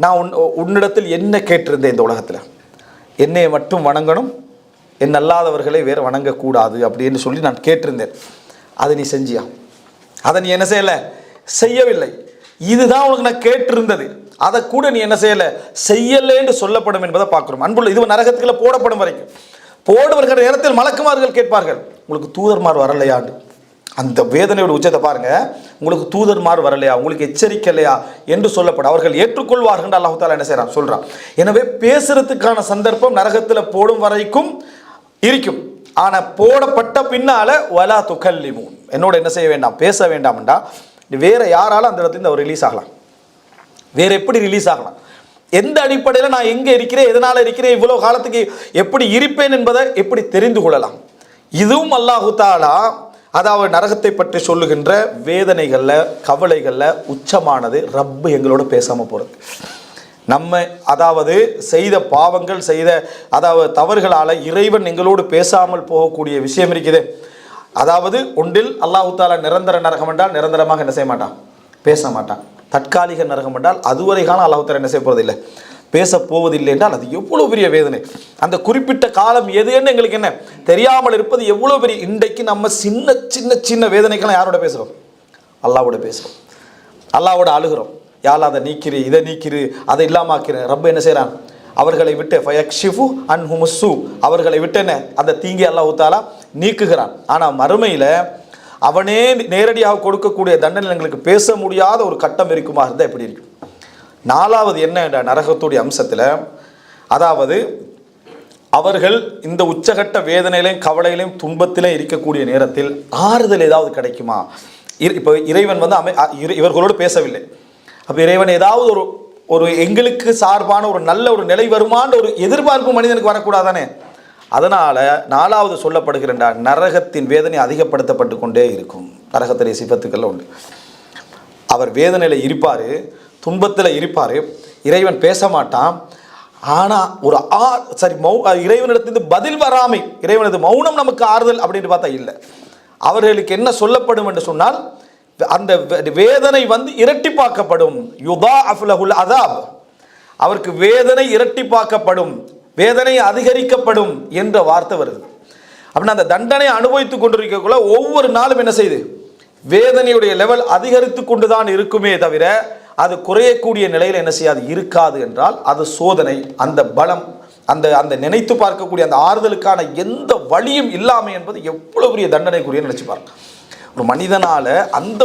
நான் உன்னிடத்தில் என்ன கேட்டிருந்தேன் இந்த உலகத்தில்? என்னை மட்டும் வணங்கணும், என் அல்லாதவர்களை வேறு வணங்கக்கூடாது அப்படின்னு சொல்லி நான் கேட்டிருந்தேன். அதை நீ செஞ்சியா? அதை நீ என்ன செய்யலை? செய்யவில்லை. இதுதான் உனக்கு நான் கேட்டிருந்தது, அதை கூட நீ என்ன செய்யலை? செய்யலைன்னு சொல்லப்படும் என்பதை பார்க்குறோம். அன்புள்ள இது நரகத்துக்குள்ள போடப்படும் வரைக்கும், போடு வருகிற நேரத்தில் மலக்குமார்கள் கேட்பார்கள், உங்களுக்கு தூதர்மார் வரலையாண்டு. அந்த வேதனையோட உச்சத்தை பாருங்க. உங்களுக்கு தூதர்மார் வரலையா, உங்களுக்கு எச்சரிக்கலையா என்று சொல்லப்படும். அவர்கள் ஏற்றுக்கொள்வார்கள். அல்லாஹ் தஆலா என்ன செய்யறான்? சொல்றான். எனவே பேசுறதுக்கான சந்தர்ப்பம் நரகத்தில் போடும் வரைக்கும் இருக்கும். ஆனா போடப்பட்ட பின்னால வலா துகல்லிமூன், என்னோட என்ன செய்ய வேண்டாம்? பேச வேண்டாம்டா. வேற யாரால அந்த இடத்துல அவர் ரிலீஸ் ஆகலாம்? வேற எப்படி ரிலீஸ் ஆகலாம்? எந்த அடிப்படையில் நான் எங்கே இருக்கிறேன், எதனால் இருக்கிறேன், இவ்வளோ காலத்துக்கு எப்படி இருப்பேன் என்பதை எப்படி தெரிந்து கொள்ளலாம்? இதுவும் அல்லாஹு தஆலா அதாவது நரகத்தை பற்றி சொல்லுகின்ற வேதனைகளில் கவலைகளில் உச்சமானது ரப்பு எங்களோட பேசாமல் போகிறது. நம்ம அதாவது செய்த பாவங்கள் செய்த அதாவது தவறுகளால் இறைவன் எங்களோடு பேசாமல் போகக்கூடிய விஷயம் இருக்குது. அதாவது ஒன்றில் அல்லாஹு தஆலா நிரந்தர நரகம் என்றால் நிரந்தரமாக என்ன செய்ய மாட்டான்? பேச மாட்டான். தற்காலிக நரகம் என்றால் அதுவரை காலம் அல்லாஹ் தஆலா என்ன செய்ய போவதில்லை? பேச போவதில்லை என்றால் அது எவ்வளோ பெரிய வேதனை. அந்த குறிப்பிட்ட காலம் எது என்று எங்களுக்கு என்ன தெரியாமல் இருப்பது எவ்வளோ பெரிய. இன்றைக்கு நம்ம சின்ன சின்ன சின்ன வேதனைக்கெல்லாம் யாரோட பேசுகிறோம்? அல்லாஹ்வோட பேசுகிறோம், அல்லாஹ்வோட அழுகிறோம். யாரெல்லாம் அதை நீக்கிறு, இதை நீக்கிறு, அதை இல்லாமாக்கிறேன். ரப்ப என்ன செய்கிறான்? அவர்களை விட்டு ஃபயக்ஷிஃபு அன்ஹுமுஸ்ஸு, அவர்களை விட்டு என்ன அந்த தீங்கி அல்லாஹ் தஆலா நீக்குகிறான். ஆனால் மறுமையில் அவனே நேரடியாக கொடுக்கக்கூடிய தண்டனை எங்களுக்கு பேச முடியாத ஒரு கட்டம் இருக்குமா இருந்தால் எப்படி இருக்கும்? நாலாவது என்ன என்ற நரகத்துடைய அம்சத்தில் அதாவது அவர்கள் இந்த உச்சகட்ட வேதனையிலையும் கவலையிலையும் துன்பத்திலையும் இருக்கக்கூடிய நேரத்தில் ஆறுதல் ஏதாவது கிடைக்குமா? இப்போ இறைவன் இவர்களோடு பேசவில்லை. அப்போ இறைவன் ஏதாவது ஒரு எங்களுக்கு சார்பான ஒரு நல்ல ஒரு நிலை வருமான்ற ஒரு எதிர்பார்ப்பு மனிதனுக்கு வரக்கூடாதானே? அதனால் நாலாவது சொல்லப்படுகின்ற நரகத்தின் வேதனை அதிகப்படுத்தப்பட்டு கொண்டே இருக்கும். நரகத்திலே சிபத்துக்கள் உண்டு. அவர் வேதனையில் இருப்பார், துன்பத்தில் இருப்பார், இறைவன் பேச மாட்டான். ஆனால் ஒரு இறைவனிடத்திலிருந்து பதில் வராமை, இறைவனது மௌனம் நமக்கு ஆறுதல் அப்படின்னு பார்த்தா இல்லை. அவர்களுக்கு என்ன சொல்லப்படும் என்று சொன்னால் அந்த வேதனை இரட்டிப்பாக்கப்படும். யுதாஅஃபு லஹுல் அஸாப், அவருக்கு வேதனை இரட்டிப்பாக்கப்படும், வேதனை அதிகரிக்கப்படும் என்ற வார்த்தை வருது. அப்படின்னா அந்த தண்டனை அனுபவித்துக் கொண்டிருக்கக்குள்ள ஒவ்வொரு நாளும் என்ன செய்யுது? வேதனையுடைய லெவல் அதிகரித்து கொண்டுதான் இருக்குமே தவிர அது குறையக்கூடிய நிலையில் என்ன செய்யாது? இருக்காது. என்றால் அது சோதனை. அந்த பலம், அந்த நினைத்து பார்க்கக்கூடிய அந்த ஆறுதலுக்கான எந்த வழியும் இல்லாமை என்பது எவ்வளவு பெரிய தண்டனைக்குரிய நினைச்சு பாருங்க. ஒரு மனிதனால அந்த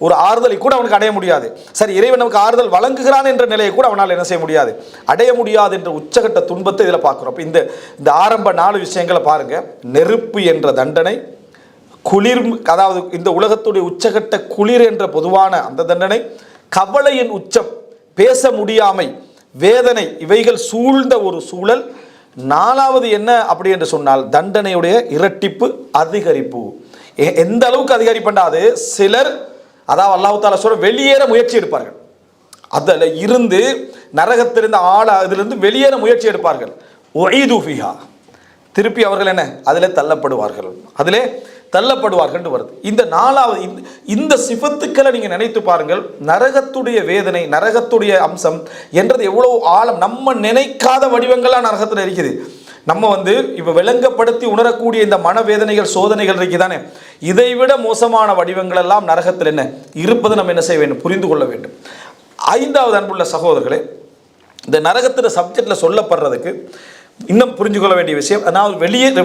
ஒரு ஆறுதலை கூட அவனுக்கு அடைய முடியாது. சரி, இறைவன் நமக்கு ஆறுதல் வழங்குகிறான் என்ற நிலையை கூட அவனால் என்ன செய்ய முடியாது? அடைய முடியாது என்ற உச்சகட்ட துன்பத்தை இதில் பார்க்குறோம். அப்போ இந்த ஆரம்ப 4 விஷயங்களை பாருங்க. நெருப்பு என்ற தண்டனை, குளிர் அதாவது இந்த உலகத்துடைய உச்சகட்ட குளிர் என்ற பொதுவான அந்த தண்டனை, கவலையின் உச்சம், பேச முடியாமை, வேதனை, இவைகள் சூழ்ந்த ஒரு சூழல். 4வது என்ன அப்படி என்று சொன்னால் தண்டனையுடைய இரட்டிப்பு, அதிகரிப்பு. எந்த அளவுக்கு அதிகரிப்பண்டாது? சிலர் அதாவது அல்லாஹ் தஆலா சொல்ற வெளியேற முயற்சி எடுப்பார்கள். அதில் இருந்து நரகத்திலிருந்து அதிலிருந்து வெளியேற முயற்சி எடுப்பார்கள். உஈது ஃபிஹா, திருப்பி அவர்கள் என்ன அதிலே தள்ளப்படுவார்கள் வருது. இந்த 4வது இந்த சிஃபத்துக்களை நீங்கள் நினைத்து பாருங்கள். நரகத்துடைய வேதனை, நரகத்துடைய அம்சம் என்றது எவ்வளவு ஆழம். நம்ம நினைக்காத வடிவங்கள்லாம் நரகத்தில் இருக்குது. நம்ம இப்போ விளங்கப்படுத்தி உணரக்கூடிய இந்த மனவேதனைகள், சோதனைகள் இருக்குதானே, இதைவிட மோசமான வடிவங்கள் எல்லாம் நரகத்தில் என்ன இருப்பது நம்ம என்ன செய்ய வேண்டும்? புரிந்து கொள்ள வேண்டும். 5வது அன்புள்ள சகோதரர்களே, இந்த நரகத்தின் சப்ஜெக்டில் சொல்லப்படுறதுக்கு இன்னும் புரிஞ்சு கொள்ள வேண்டிய விஷயம், அதாவது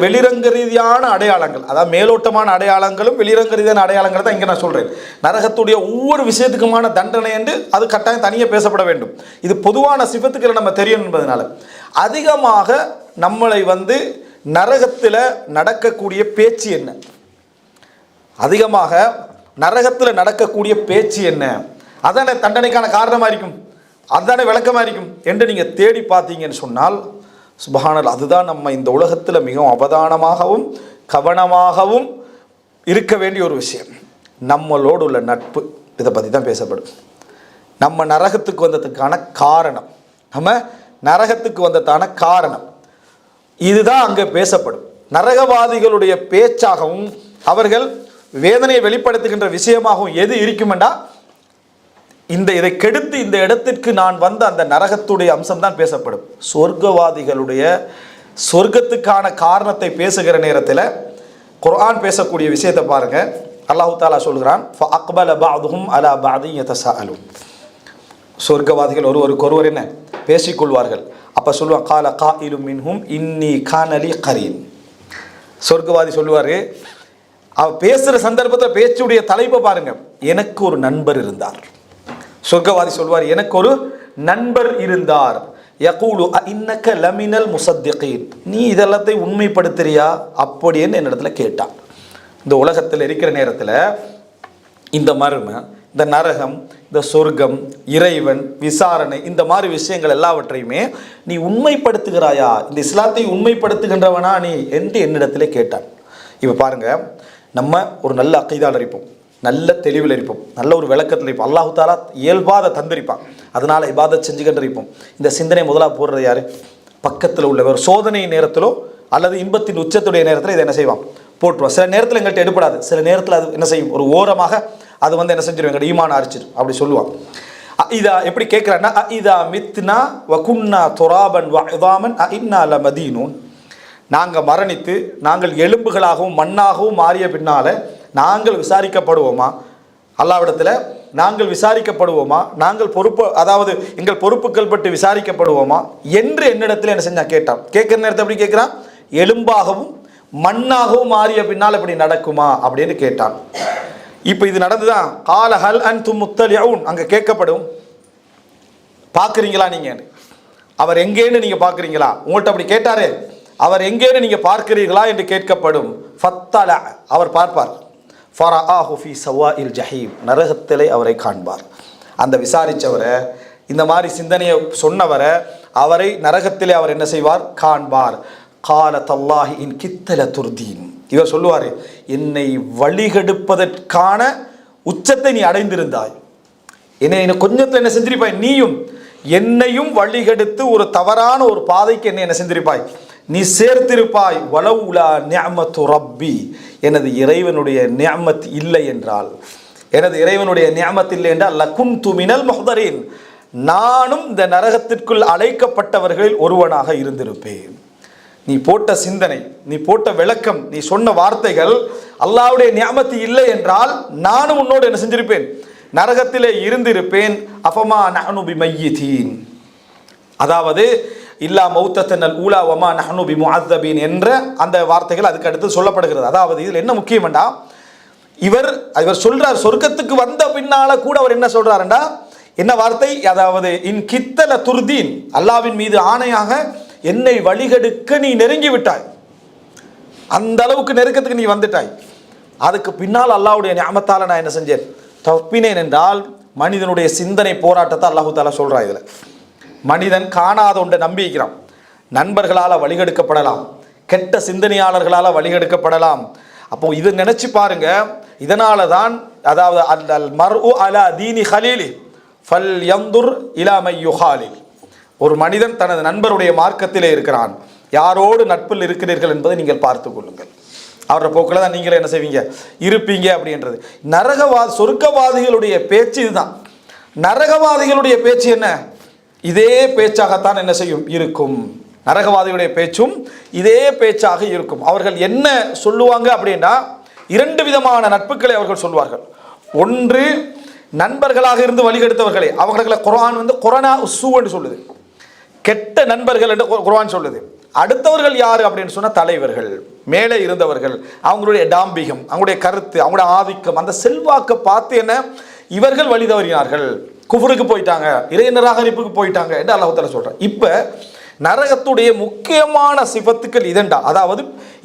வெளிரங்க ரீதியான அடையாளங்கள், அதாவது மேலோட்டமான அடையாளங்களும் வெளிரங்க ரீதியான அடையாளங்கள் தான் இங்கே நான் சொல்கிறேன். நரகத்துடைய ஒவ்வொரு விஷயத்துக்குமான தண்டனை என்று அது கட்டாயம் தனியாக பேசப்பட வேண்டும். இது பொதுவான சிபத்துக்களை நம்ம தெரியும் என்பதனால அதிகமாக நம்மளை நரகத்தில் நடக்கக்கூடிய பேச்சு என்ன, அதிகமாக நரகத்தில் நடக்கக்கூடிய பேச்சு என்ன, அதான தண்டனைக்கான காரணமாக இருக்கும், அதுதானே விளக்கமாக இருக்கும் என்று நீங்கள் தேடி பார்த்தீங்கன்னு சொன்னால் சுப்ஹானல்லாஹ், அதுதான் நம்ம இந்த உலகத்தில் மிகவும் அவதானமாகவும் கவனமாகவும் இருக்க வேண்டிய ஒரு விஷயம். நம்மளோடு உள்ள நட்பு, இதை பற்றி தான் பேசப்படும். நம்ம நரகத்துக்கு வந்ததுக்கான காரணம், நம்ம நரகத்துக்கு வந்ததான காரணம் இதுதான் அங்கே பேசப்படும். நரகவாதிகளுடைய பேச்சாகவும் அவர்கள் வேதனையை வெளிப்படுத்துகின்ற விஷயமாகவும் எது இருக்குமெண்டா இதை கெடுத்து இந்த இடத்திற்கு நான் வந்த அந்த நரகத்துடைய அம்சம்தான் பேசப்படும். சொர்க்கவாதிகளுடைய சொர்க்கத்துக்கான காரணத்தை பேசுகிற நேரத்தில் குர்ஆன் பேசக்கூடிய விஷயத்தை பாருங்க. அல்லாஹு தாலா சொல்கிறான், ஃபஅக்பல பஅதுஹும் அலா பஅதின் யதஸாஅலூன். சொர்க்கவாதிகள் ஒருவருக்கு என்ன பேசிக்கொள்வார்கள். அப்போ சொல்லுவான், கால காயிலும் மின்ஹும் இன்னி கானலி கரீன். சொர்க்கவாதி சொல்லுவார், அவ பேசுகிற சந்தர்ப்பத்தில் பேச்சுடைய தலைப்பை பாருங்க, எனக்கு ஒரு நண்பர் இருந்தார். சொர்க்கவாதி சொல்வார், எனக்கு ஒரு நண்பர் இருந்தார். யகூலு இன்னக லமினல் முசத்திகீன், நீ இதெல்லாத்தையும் உண்மைப்படுத்துறியா அப்படின்னு என்னிடத்துல கேட்டான். இந்த உலகத்தில் இருக்கிற நேரத்தில் இந்த மர்ம, இந்த நரகம், இந்த சொர்க்கம், இறைவன், விசாரணை, இந்த மாதிரி விஷயங்கள் எல்லாவற்றையுமே நீ உண்மைப்படுத்துகிறாயா, இந்த இஸ்லாத்தை உண்மைப்படுத்துகின்றவனா நீ என்று என்னிடத்திலே கேட்டான். இப்போ பாருங்க, நம்ம ஒரு நல்ல அக்கீதாவில் இருப்போம், நல்ல தெளிவில் இருப்போம், நல்ல ஒரு விளக்கத்தில் இருப்போம். அல்லாஹு தாலா இயல்பாத தந்திருப்பான், அதனால இபாதத் செஞ்சுக்கிட்டு இருப்போம். இந்த சிந்தனை முதலாக போடுறது யாரு? பக்கத்தில் உள்ளவர். சோதனை நேரத்திலோ அல்லது இன்பத்தின் உச்சத்துடைய நேரத்தில் இதை என்ன செய்வான்? போட்டுருவான். சில நேரத்தில் எங்கள்கிட்ட எடுப்படாது, சில நேரத்தில் அது என்ன செய்யும்? ஒரு ஓரமாக அது வந்து என்ன செஞ்சிடும்? எங்கள்கிட்ட ஈமான அரிச்சிடும். அப்படி சொல்லுவான். இதா எப்படி கேட்குறான்னா, இதா மித்னா வகுன்னா துராபன் வதாமன் இன்னா லமதீனூன், நாங்கள் மரணித்து நாங்கள் எலும்புகளாகவும் மண்ணாகவும் மாறிய பின்னால் நாங்கள் விசாரிக்கப்படுவோமா? அல்லாஹ்விடத்தில் நாங்கள் விசாரிக்கப்படுவோமா? நாங்கள் பொறுப்பு, அதாவது எங்கள் பொறுப்புகள் பற்றி விசாரிக்கப்படுவோமா என்று என்னிடத்தில் என்ன செஞ்சான்? கேட்டான். கேட்குற நேரத்தை எப்படி கேட்குறான்? எலும்பாகவும் மண்ணாகவும் மாறிய பின்னால் இப்படி நடக்குமா அப்படின்னு கேட்டான். இப்போ இது நடந்துதான். கால ஹல் அன்தும் முத்தலிஊன், அங்கே கேட்கப்படும், பார்க்குறீங்களா நீங்கள், அவர் எங்கேன்னு நீங்கள் பார்க்குறீங்களா? உங்கள்கிட்ட அப்படி கேட்டாரே, அவர் எங்கேன்னு நீங்கள் பார்க்கிறீர்களா என்று கேட்கப்படும். ஃபத்தல, அவர் பார்ப்பார். ஃபரஆஹு ஃபீ ஸவாஇல் ஜஹீம், நரகத்திலே அவரை காண்பார். அந்த விசாரித்தவரை, இந்த மாதிரி சிந்தனையை சொன்னவரை, அவரை நரகத்திலே அவர் என்ன செய்வார்? காண்பார். கால தல்லாஹி இன் கித்தல துர்தீன், இவர் சொல்லுவார், என்னை வழிகெடுப்பதற்கான உச்சத்தை நீ அடைந்திருந்தாய், என்னை கொஞ்சத்தில் என்ன செஞ்சிருப்பாய், நீயும் என்னையும் வழிகெடுத்து ஒரு தவறான ஒரு பாதைக்கு என்னை என்ன செஞ்சிருப்பாய், நீ சேர்த்திருப்பாய். வலவுலா நிஅமத்து ரப்பி, எனது இறைவனுடைய நிஅமத் இல்லை என்றால், எனது இறைவனுடைய நிஅமத் இல்லை என்றால் லகுன்து மினல் முஹ்தரீன், நானும் இந்த நரகத்திற்குள் அழைக்கப்பட்டவர்களில் ஒருவனாக இருந்திருப்பேன். நீ போட்ட சிந்தனை, நீ போட்ட விளக்கம், நீ சொன்ன வார்த்தைகள் அல்லாஹ்வுடைய நிஅமத் இல்லை என்றால் நானும் உன்னோடு என்ன செஞ்சிருப்பேன்? நரகத்திலே இருந்திருப்பேன். அஃபமா நஹ்னு பிமையிதீன், அதாவது இல்லா மௌத்தத்தனல் ஊலா வமா நஹ்னு பிமுஅத்தபீன் என்ற அந்த வார்த்தைகள் அதுக்கு அடுத்து சொல்லப்படுகிறது. அதாவது இதில் என்ன முக்கியம்டா, இவர் சொல்றார், சொர்க்கத்துக்கு வந்த பின்னால கூட அவர் என்ன சொல்றாருண்டா, என்ன வார்த்தை? அதாவது இன் கித்தல துர்தீன், அல்லாஹ்வின் மீது ஆணையாக என்னை வழிகெடுக்க நீ நெருங்கி விட்டாய், அந்த அளவுக்கு நெருக்கத்துக்கு நீ வந்துட்டாய். அதுக்கு பின்னால் அல்லாஹ்வுடைய நிஅமத்தால நான் என்ன செஞ்சேன்? தப்பினேன் என்றால் மனிதனுடைய சிந்தனை போராட்டத்தை அல்லாஹு தாலா சொல்றான். இதுல மனிதன் காணாத ஒன்றை நம்பிக்கிறான். நண்பர்களால் வழிகெடுக்கப்படலாம், கெட்ட சிந்தனையாளர்களால் வழிகெடுக்கப்படலாம். அப்போ இது நினைச்சு பாருங்க. இதனால தான், அதாவது அல் மர்உ அலா தீனி ஹலீலி ஃபல் யந்துர் இலா மை யுஹாலில், ஒரு மனிதன் தனது நண்பருடைய மார்க்கத்திலே இருக்கிறான், யாரோடு நட்பில் இருக்கிறீர்கள் என்பதை நீங்கள் பார்த்து கொள்ளுங்கள். அவரோட போக்கில் தான் நீங்களே என்ன செய்வீங்க? இருப்பீங்க அப்படின்றது. சொர்க்கவாதிகளுடைய பேச்சு இதுதான். நரகவாதிகளுடைய பேச்சு என்ன? இதே பேச்சாகத்தான் என்ன செய்யும்? இருக்கும். நரகவாதிகளுடைய பேச்சும் இதே பேச்சாக இருக்கும். அவர்கள் என்ன சொல்லுவாங்க அப்படின்னா, இரண்டு விதமான நட்புகளை அவர்கள் சொல்வார்கள். ஒன்று, நண்பர்களாக இருந்து வழிகெடுத்தவர்களே, அவர்களை குர்ஆன் வந்து குரானா உஸ்ஸு என்று சொல்லுது, கெட்ட நண்பர்கள் என்று குர்ஆன் சொல்லுது. அடுத்தவர்கள் யாரு அப்படின்னு சொன்னா, தலைவர்கள், மேலே இருந்தவர்கள், அவங்களுடைய டாம்பிகம், அவங்களுடைய கருத்து, அவங்களுடைய ஆதிக்கம், அந்த செல்வாக்கை பார்த்து என்ன இவர்கள் வழி தவறினார்கள், குஃப்ருக்கு போயிட்டாங்க, இறை நிராகரிப்புக்கு போயிட்டாங்க என்று அல்லாஹ் தஆலா சொல்றான். இப்ப நரகத்துடைய முக்கியமான சிபத்துக்கள் இதண்டா, அதாவது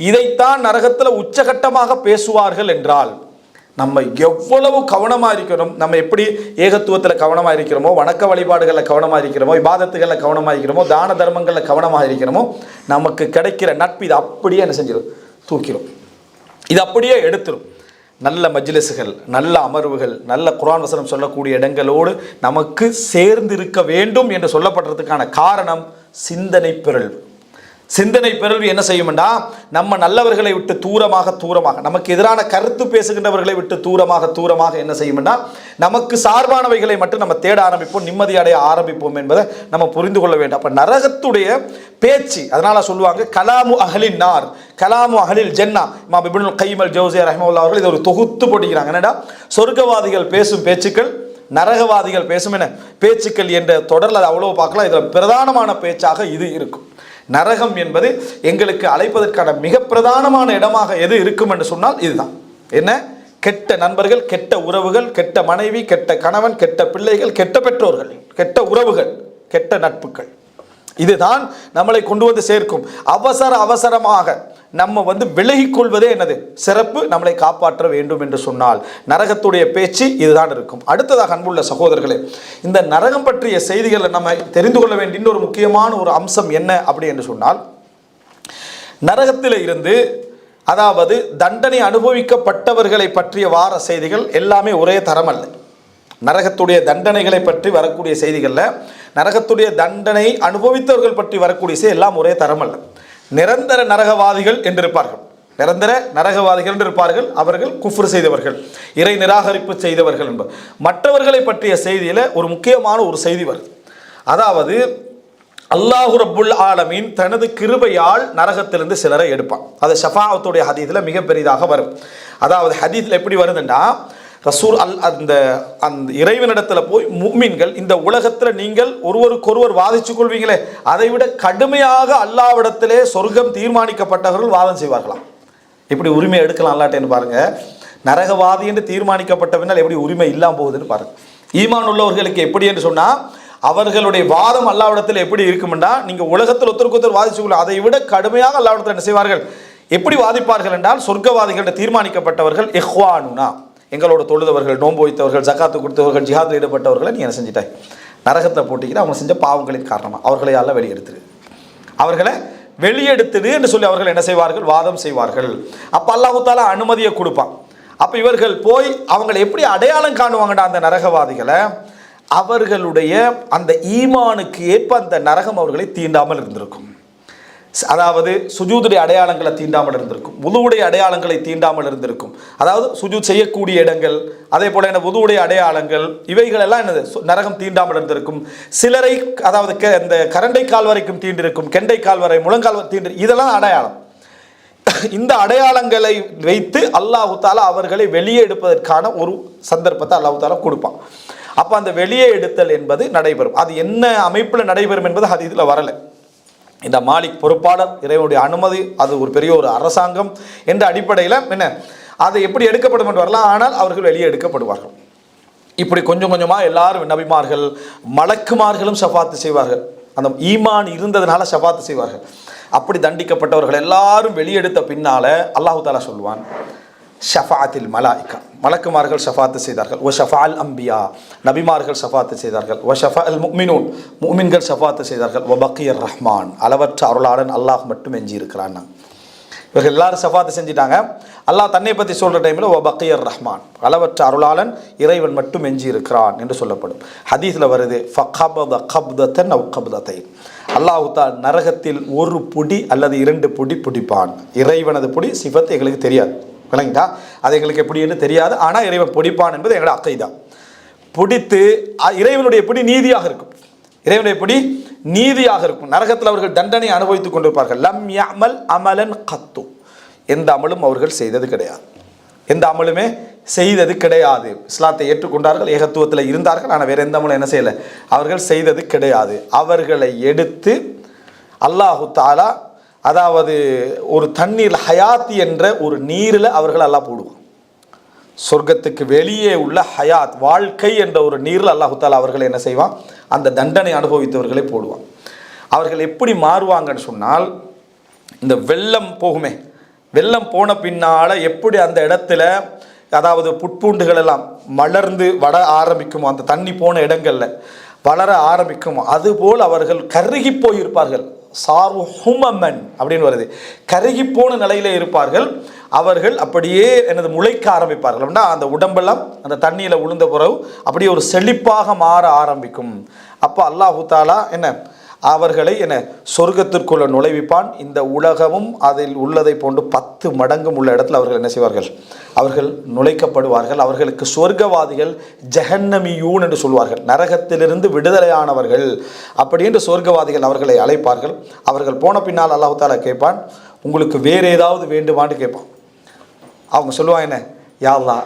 இதைத்தான் நரகத்தில் உச்சகட்டமாக பேசுவார்கள் என்றால் நம்ம எவ்வளவு கவனமாக இருக்கிறோம், நம்ம எப்படி ஏகத்துவத்தில் கவனமாக இருக்கிறோமோ, வணக்க வழிபாடுகளில் கவனமாக இருக்கிறோமோ, இபாதத்துகளில் கவனமாக இருக்கிறோமோ, தான தர்மங்களில் கவனமாக இருக்கிறோமோ, நமக்கு கிடைக்கிற நட்பு இது அப்படியே என்ன செஞ்சிடும்? தூக்கிடும். இது அப்படியே எடுத்துரும். நல்ல மஜ்லிஸுகள், நல்ல அமர்வுகள், நல்ல குர்ஆன் வசனம் சொல்லக்கூடிய இடங்களோடு நமக்கு சேர்ந்திருக்க வேண்டும் என்று சொல்லப்படுறதுக்கான காரணம் சிந்தனை பிறழ்வு. சிந்தனை பிறழ்வு என்ன செய்யும்டா, நம்ம நல்லவர்களை விட்டு தூரமாக நமக்கு எதிரான கருத்து பேசுகின்றவர்களை விட்டு தூரமாக என்ன செய்யும்டா, நமக்கு சார்பானவைகளை மட்டும் நம்ம தேட ஆரம்பிப்போம், நிம்மதி அடைய ஆரம்பிப்போம் என்பதை நம்ம புரிந்து கொள்ள வேண்டும். அப்ப நரகத்துடைய பேச்சு, அதனால சொல்லுவாங்க கலாமு அஹ்லின் நார் கலாமு அஹ்லில் ஜன்னா. இமாம் இப்னுல் கையிம் அல் ஜௌஸிய்யா ரஹ்மத்துல்லாஹி அவர்கள் இது ஒரு தொகுத்து போடுகிறாங்க. என்னடா, சொர்க்கவாதிகள் பேசும் பேச்சுக்கள், நரகவாதிகள் பேசும் என்ன பேச்சுக்கள் என்ற தொடரில் அது அவ்வளவு பார்க்கலாம். இதில் பிரதானமான பேச்சாக இது இருக்கும். நரகம் என்பது எங்களுக்கு அழைப்பதற்கான மிக பிரதானமான இடமாக எது இருக்கும் என்று சொன்னால் இதுதான். என்ன, கெட்ட நண்பர்கள், கெட்ட உறவுகள், கெட்ட மனைவி, கெட்ட கணவன், கெட்ட பிள்ளைகள், கெட்ட பெற்றோர்கள், கெட்ட உறவுகள், கெட்ட நட்புகள், இதுதான் நம்மளை கொண்டு வந்து சேர்க்கும். அவசரமாக நம்ம விலகிக் கொள்வதே என்னது சிறப்பு, நம்மளை காப்பாற்ற வேண்டும் என்று சொன்னால் நரகத்துடைய பேச்சு இதுதான் இருக்கும். அடுத்ததாக அன்புள்ள சகோதரர்களே, இந்த நரகம் பற்றிய செய்திகளை நம்ம தெரிந்து கொள்ள வேண்டிய இன்னொரு முக்கியமான ஒரு அம்சம் என்ன அப்படி என்று சொன்னால், நரகத்தில் இருந்து அதாவது தண்டனை அனுபவிக்கப்பட்டவர்களை பற்றிய வார செய்திகள் எல்லாமே ஒரே தரம் அல்ல. நரகத்துடைய தண்டனைகளை பற்றி வரக்கூடிய செய்திகளில் நரகத்துடைய தண்டனை அனுபவித்தவர்கள் பற்றி வரக்கூடிய செய்தி எல்லாம் ஒரே தரம் அல்ல. நிரந்தர நரகவாதிகள் என்றிருப்பார்கள், நிரந்தர நரகவாதிகள் என்றிருப்பார்கள். அவர்கள் குஃப்ர் செய்தவர்கள், இறை நிராகரிப்பு செய்தவர்கள் என்பது. மற்றவர்களை பற்றிய செய்தியில் ஒரு முக்கியமான ஒரு செய்தி வருது. அதாவது அல்லாஹு ரப்புல் ஆலமீன் தனது கிருபையால் நரகத்திலிருந்து சிலரை எடுப்பான். அது ஷஃபாஅத்துடைய ஹதீஸில் மிக பெரிதாக வரும். அதாவது ஹதீஸில் எப்படி வருதுன்னா, ரசூல் அந்த இறைவனிடத்தில் போய் முஃமின்கள், இந்த உலகத்தில் நீங்கள் ஒருவருக்கொருவர் வாதிச்சு கொள்வீங்களே, அதை விட கடுமையாக அல்லாஹ்விடத்திலே சொர்க்கம் தீர்மானிக்கப்பட்டவர்கள் வாதம் செய்வார்களாம். எப்படி உரிமை எடுக்கலாம் அல்லாட்டேன்னு பாருங்க. நரகவாதி என்று தீர்மானிக்கப்பட்ட பின்னால் எப்படி உரிமை இல்லாமல் போகுதுன்னு பாருங்க. ஈமான் உள்ளவர்களுக்கு எப்படி என்று சொன்னால், அவர்களுடைய வாதம் அல்லாஹ்விடத்தில் எப்படி இருக்கும்னா, நீங்கள் உலகத்தில் ஒருத்தருக்கு வாதிச்சுக்கொள்ள, அதை விட கடுமையாக அல்லாஹ்விடத்தில் என்ன செய்வார்கள், எப்படி வாதிப்பார்கள் என்றால், சொர்க்கவாதிகளிடம் தீர்மானிக்கப்பட்டவர்கள் இஹ்வானுனா, எங்களோட தொழுதவர்கள், நோன்பு வைத்தவர்கள், ஜக்காத்து கொடுத்தவர்கள், ஜிஹாதில் ஈடுபட்டவர்களை நீ என்ன செஞ்சிட்டாய், நரகத்தை போட்டிக்கிற அவங்க செஞ்ச பாவங்களின் காரணமாக அவர்களை எல்லாம் வெளியெடுத்துரு, அவர்களை வெளியெடுத்துடு என்று சொல்லி அவர்கள் என்ன செய்வார்கள், வாதம் செய்வார்கள். அப்போ அல்லாஹ் தஆலா அனுமதியை கொடுப்பான். அப்போ இவர்கள் போய் அவங்களை எப்படி அடையாளம் காணுவாங்கடா அந்த நரகவாதிகளை, அவர்களுடைய அந்த ஈமானுக்கு ஏற்ப அந்த நரகம் அவர்களை தீண்டாமல் இருந்திருக்கும். அதாவது சுஜூதுடைய அடையாளங்களை தீண்டாமல் இருந்திருக்கும், வுதுவுடைய அடையாளங்களை தீண்டாமல் இருந்திருக்கும். அதாவது சுஜூத் செய்யக்கூடிய இடங்கள், அதே போல என்ன வுதுவுடைய அடையாளங்கள், இவைகள் எல்லாம் என்னது நரகம் தீண்டாமல் இருந்திருக்கும். சிலரை அதாவது இந்த கரண்டை கால் வரைக்கும் தீண்டிருக்கும், கெண்டை கால் வரை, முழங்கால் வரை தீண்டு, இதெல்லாம் அடையாளம். இந்த அடையாளங்களை வைத்து அல்லாஹு தஆலா அவர்களை வெளியே எடுப்பதற்கான ஒரு சந்தர்ப்பத்தை அல்லாஹு தஆலா கொடுப்பான். அப்போ அந்த வெளியே எடுத்தல் என்பது நடைபெறும். அது என்ன அமைப்பில் நடைபெறும் என்பது அது இதில் வரலை. இந்த மாலிக் பொறுப்பாளர், இறைவனுடைய அனுமதி, அது ஒரு பெரிய ஒரு அரசாங்கம் என்ற அடிப்படையில் என்ன அது எப்படி எடுக்கப்படும் என்று வரலாம். ஆனால் அவர்கள் வெளியே எடுக்கப்படுவார்கள். இப்படி கொஞ்சம் கொஞ்சமாக எல்லாரும் நபிமார்கள், மலக்குமார்களும் ஷஃபாத்து செய்வார்கள். அந்த ஈமான் இருந்ததுனால ஷஃபாத்து செய்வார்கள். அப்படி தண்டிக்கப்பட்டவர்கள் எல்லாரும் வெளியெடுத்த பின்னால அல்லாஹு தஆலா சொல்லுவான், ஷஃபாத்தில் மலாயிகா, மலக்குமார்கள் ஷஃபாத்து செய்தார்கள். ஒ ஷஃபால் அம்பியா, நபிமார்கள் ஷஃபாத்து செய்தார்கள். ஒ ஷஃபால் முஃமினூன், முஃமின்கள் ஷஃபாத்து செய்தார்கள். ஒ பக்கியர் ரஹ்மான், அளவற்ற அருளாளன் அல்லாஹ் மட்டும் எஞ்சி இருக்கிறான். இவர்கள் எல்லாரும் ஷஃபாத்து செஞ்சிட்டாங்க. அல்லாஹ் தன்னை பற்றி சொல்கிற டைமில் ஒ பக்கியர் ரஹ்மான், அளவற்ற அருளாளன் இறைவன் மட்டும் எஞ்சி இருக்கிறான் என்று சொல்லப்படும். ஹதீஸில் வருது, ஃபகபத கப்தத்தன் அவ் கப்தத்தைன், அல்லாஹ் தஆலா நரகத்தில் ஒரு பொடி அல்லது இரண்டு பொடி பிடிப்பான். இறைவனது பொடி சிஃபத் எங்களுக்கு தெரியாது, விளங்கிட்டா, அது எங்களுக்கு எப்படின்னு தெரியாது. ஆனால் இறைவன் பொடிப்பான் என்பது எங்களோட அக்கைதா. பிடித்து இறைவனுடைய பிடி நீதியாக இருக்கும், இறைவனுடைய பிடி நீதியாக இருக்கும். நரகத்தில் அவர்கள் தண்டனை அனுபவித்துக் கொண்டிருப்பார்கள். லம் யஅமல் அமலன் கத்து, எந்த அமலும் அவர்கள் செய்தது கிடையாது, எந்த அமலுமே செய்தது கிடையாது. இஸ்லாத்தை ஏற்றுக்கொண்டார்கள், ஏகத்துவத்தில் இருந்தார்கள், ஆனால் வேறு எந்த அமலும் என்ன செய்யலை, அவர்கள் செய்தது கிடையாது. அவர்களை எடுத்து அல்லாஹு தஆலா அதாவது ஒரு தண்ணீர் ஹயாத் என்ற ஒரு நீரில் அவர்கள் அல்லாஹ் போடுவான். சொர்க்கத்துக்கு வெளியே உள்ள ஹயாத் வாழ்க்கை என்ற ஒரு நீரில் அல்லாஹு தஆலா அவர்களை என்ன செய்வான், அந்த தண்டனை அனுபவித்தவர்களை போடுவான். அவர்கள் எப்படி மாறுவாங்கன்னு சொன்னால், இந்த வெள்ளம் போகுமே, வெள்ளம் போன பின்னால் எப்படி அந்த இடத்துல அதாவது புட்பூண்டுகள் எல்லாம் மலர்ந்து வளர ஆரம்பிக்குமோ, அந்த தண்ணி போன இடங்களில் வளர ஆரம்பிக்குமோ, அதுபோல் அவர்கள் கருகி போயிருப்பார்கள். சாரு ஹுமமன் அப்படின்னு வருது, கருகி போன நிலையில இருப்பார்கள். அவர்கள் அப்படியே எனது முளைக்க ஆரம்பிப்பார்கள். அப்படின்னா அந்த உடம்பெல்லாம் அந்த தண்ணியில் விழுந்த பிறகு அப்படியே ஒரு செழிப்பாக மாற ஆரம்பிக்கும். அப்போ அல்லாஹு தஆலா என்ன அவர்களை என்ன சொர்க்கத்திற்குள்ள நுழைவிப்பான். இந்த உலகமும் அதில் உள்ளதை போன்று 10 மடங்கும் உள்ள இடத்துல அவர்கள் என்ன செய்வார்கள், அவர்கள் நுழைக்கப்படுவார்கள். அவர்களுக்கு சொர்க்கவாதிகள் ஜஹன்னமியூன் என்று சொல்வார்கள், நரகத்திலிருந்து விடுதலையானவர்கள் அப்படி என்று சொர்க்கவாதிகள் அவர்களை அழைப்பார்கள். அவர்கள் போன பின்னால் அல்லாஹ் தஆலா கேட்பான், உங்களுக்கு வேறு ஏதாவது வேண்டுமான்னு கேட்பான். அவங்க சொல்லுவாங்க, என்ன யா அல்லாஹ்,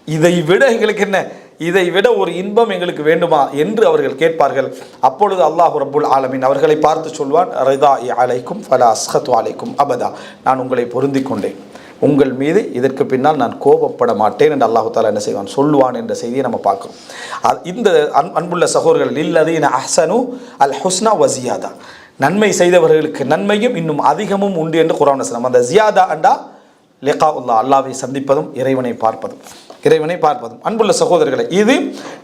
இதை விட எங்களுக்கு என்ன, இதை விட ஒரு இன்பம் எங்களுக்கு வேண்டுமா என்று அவர்கள் கேட்பார்கள். அப்பொழுது அல்லாஹ் ரப்புல் ஆலமீன் அவர்களை பார்த்து சொல்வான், ரிதாஇ அலைக்கும் ஃபலா அஸ்கத்து அலைக்கும் அபதா, நான் உங்களை பொருந்தி கொண்டேன், உங்கள் மீது இதற்கு பின்னால் நான் கோபப்பட மாட்டேன் என்று அல்லாஹ் தஆலா என்ன செய்வான், சொல்லுவான் என்ற செய்தியை நம்ம பார்க்கிறோம். இந்த அன்புள்ள சகோதரர்கள், லில்லதீன அஹ்ஸனு அல் ஹுஸ்னா வ ஜியாதா, நன்மை செய்தவர்களுக்கு நன்மையும் இன்னும் அதிகமும் உண்டு என்று குர்ஆன் வசனம். அந்த ஜியாதா அண்டா லிகாஉல்லாஹ், அல்லாஹ்வை சந்திப்பதும் இறைவனை பார்ப்பதும். அன்புள்ள சகோதரர்களை, இது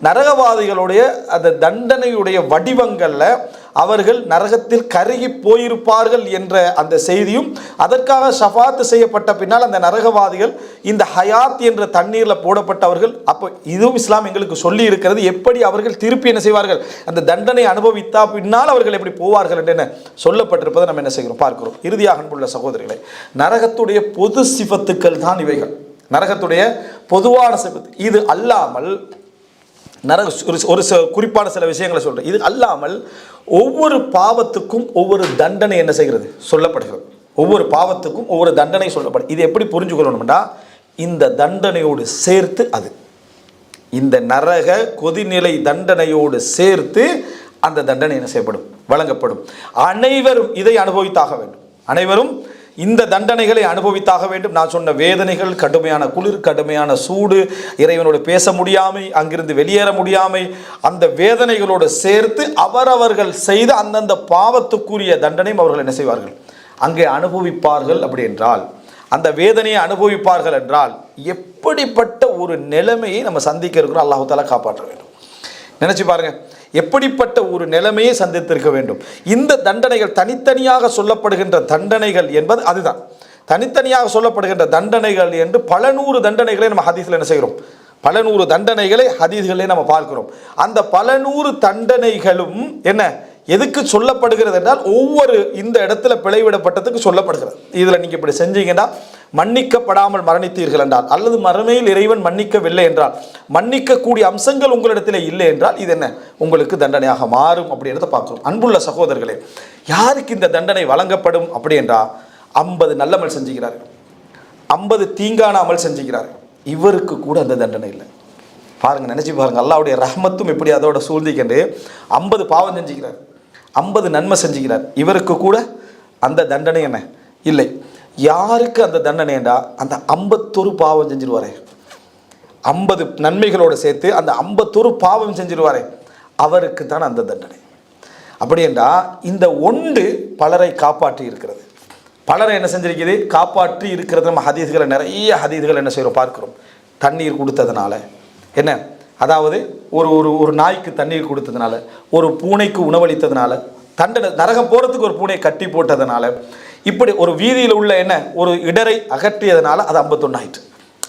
நரகவாதிகளுடைய அந்த தண்டனையுடைய வடிவங்கள்ல அவர்கள் நரகத்தில் கருகி போயிருப்பார்கள் என்ற அந்த செய்தியும், அதற்காக ஷஃபாத் செய்யப்பட்ட பின்னால் அந்த நரகவாதிகள் இந்த ஹயாத் என்ற தண்ணீரில் போடப்பட்டவர்கள். அப்போ இதுவும் இஸ்லாம் எங்களுக்கு சொல்லி இருக்கிறது, எப்படி அவர்கள் திருப்பி என்ன செய்வார்கள், அந்த தண்டனை அனுபவித்தா பின்னால் அவர்கள் எப்படி போவார்கள் என்று என்ன சொல்லப்பட்டிருப்பதை நம்ம என்ன செய்கிறோம், பார்க்கிறோம். இறுதியாக அன்புள்ள சகோதரிகளை, நரகத்துடைய பொது சிஃபத்துக்கள் தான் இவைகள், நரகத்துடைய பொதுவான சிஃபத்து. இது அல்லாமல் ஒரு குறிப்பான சில விஷயங்களை சொல்கிறேன். இது அல்லாமல் ஒவ்வொரு பாவத்துக்கும் ஒவ்வொரு தண்டனை என்ன செய்கிறது, சொல்லப்படுகிறது. ஒவ்வொரு பாவத்துக்கும் ஒவ்வொரு தண்டனை சொல்லப்படுது. இது எப்படி புரிஞ்சுக்கொள்ளணும்னா, இந்த தண்டனையோடு சேர்த்து, அது இந்த நரக கொதிநிலை தண்டனையோடு சேர்த்து அந்த தண்டனை என்ன செய்யப்படும், வழங்கப்படும். அனைவரும் இதை அனுபவித்தாக வேண்டும், அனைவரும் இந்த தண்டனைகளை அனுபவித்தாக வேண்டும். நான் சொன்ன வேதனைகள், கடுமையான குளிர், கடுமையான சூடு, இறைவனோடு பேச முடியாமை, அங்கிருந்து வெளியேற முடியாமை, அந்த வேதனைகளோடு சேர்த்து அவரவர்கள் செய்த அந்தந்த பாவத்துக்குரிய தண்டனையும் அவர்கள் என்ன செய்வார்கள், அங்கே அனுபவிப்பார்கள். அப்படி என்றால் அந்த வேதனையை அனுபவிப்பார்கள் என்றால் எப்படிப்பட்ட ஒரு நிலைமையை நம்ம சந்திக்க இருக்கிறோம், அல்லாஹ் தஆலா காப்பாற்ற வேண்டும். நினைச்சு பாருங்க, எப்படிப்பட்ட ஒரு நிலைமையை சந்தித்திருக்க வேண்டும். இந்த தண்டனைகள் தனித்தனியாக சொல்லப்படுகின்ற தண்டனைகள் என்பது அதுதான், தனித்தனியாக சொல்லப்படுகின்ற தண்டனைகள் என்று பல நூறு தண்டனைகளை நம்ம ஹதீஸில் என்ன செய்கிறோம், பல நூறு தண்டனைகளை ஹதீஸ்களே நம்ம பார்க்கிறோம். அந்த பல நூறு தண்டனைகளும் என்ன எதுக்கு சொல்லப்படுகிறது என்றால், ஒவ்வொரு இந்த இடத்துல பிழைவிடப்பட்டதுக்கு சொல்லப்படுகிறது. இதில் நீங்கள் இப்படி செஞ்சீங்கன்னா மன்னிக்கப்படாமல் மரணித்தீர்கள் என்றால், அல்லது மறுமையில் இறைவன் மன்னிக்கவில்லை என்றால், மன்னிக்கக்கூடிய அம்சங்கள் உங்களிடத்தில் இல்லை என்றால், இது என்ன உங்களுக்கு தண்டனையாக மாறும் அப்படின்றத பார்க்கிறோம். அன்புள்ள சகோதரர்களே, யாருக்கு இந்த தண்டனை வழங்கப்படும் அப்படி என்றால், 50 நல்லமல் செஞ்சுக்கிறார், 50 தீங்கான அமல் செஞ்சுக்கிறார், இவருக்கு கூட அந்த தண்டனை இல்லை. பாருங்க, நினைச்சு பாருங்க, அல்லாஹ்வுடைய ரஹ்மத்தும் எப்படி அதோட சூழ்ந்திக்கிண்டு 50 பாவம் செஞ்சுக்கிறார், 50 நன்மை செஞ்சுக்கிறார், இவருக்கு கூட அந்த தண்டனை என்ன இல்லை. யாருக்கு அந்த தண்டனை என்றா, அந்த 51 பாவம் செஞ்சிருவாரே, 50 நன்மைகளோடு சேர்த்து அந்த 51 பாவம் செஞ்சிருவாரே, அவருக்கு தான் அந்த தண்டனை. அப்படி என்றால் இந்த ஒன்று பலரை காப்பாற்றி இருக்கிறது, பலரை என்ன செஞ்சிருக்குது, காப்பாற்றி இருக்கிறது. நம்ம ஹதீஸ்களை, நிறைய ஹதீஸ்கள் என்ன செய்கிறோம் பார்க்கிறோம். தண்ணீர் கொடுத்ததுனால என்ன, அதாவது ஒரு நாய்க்கு தண்ணீர் கொடுத்ததுனால, ஒரு பூனைக்கு உணவளித்ததுனால, தண்டனை நரகம் போகிறதுக்கு ஒரு பூனை கட்டி போட்டதுனால, இப்படி ஒரு வீதியில் உள்ள என்ன ஒரு இடரை அகற்றியதுனால அது 51 ஆயிட்டு,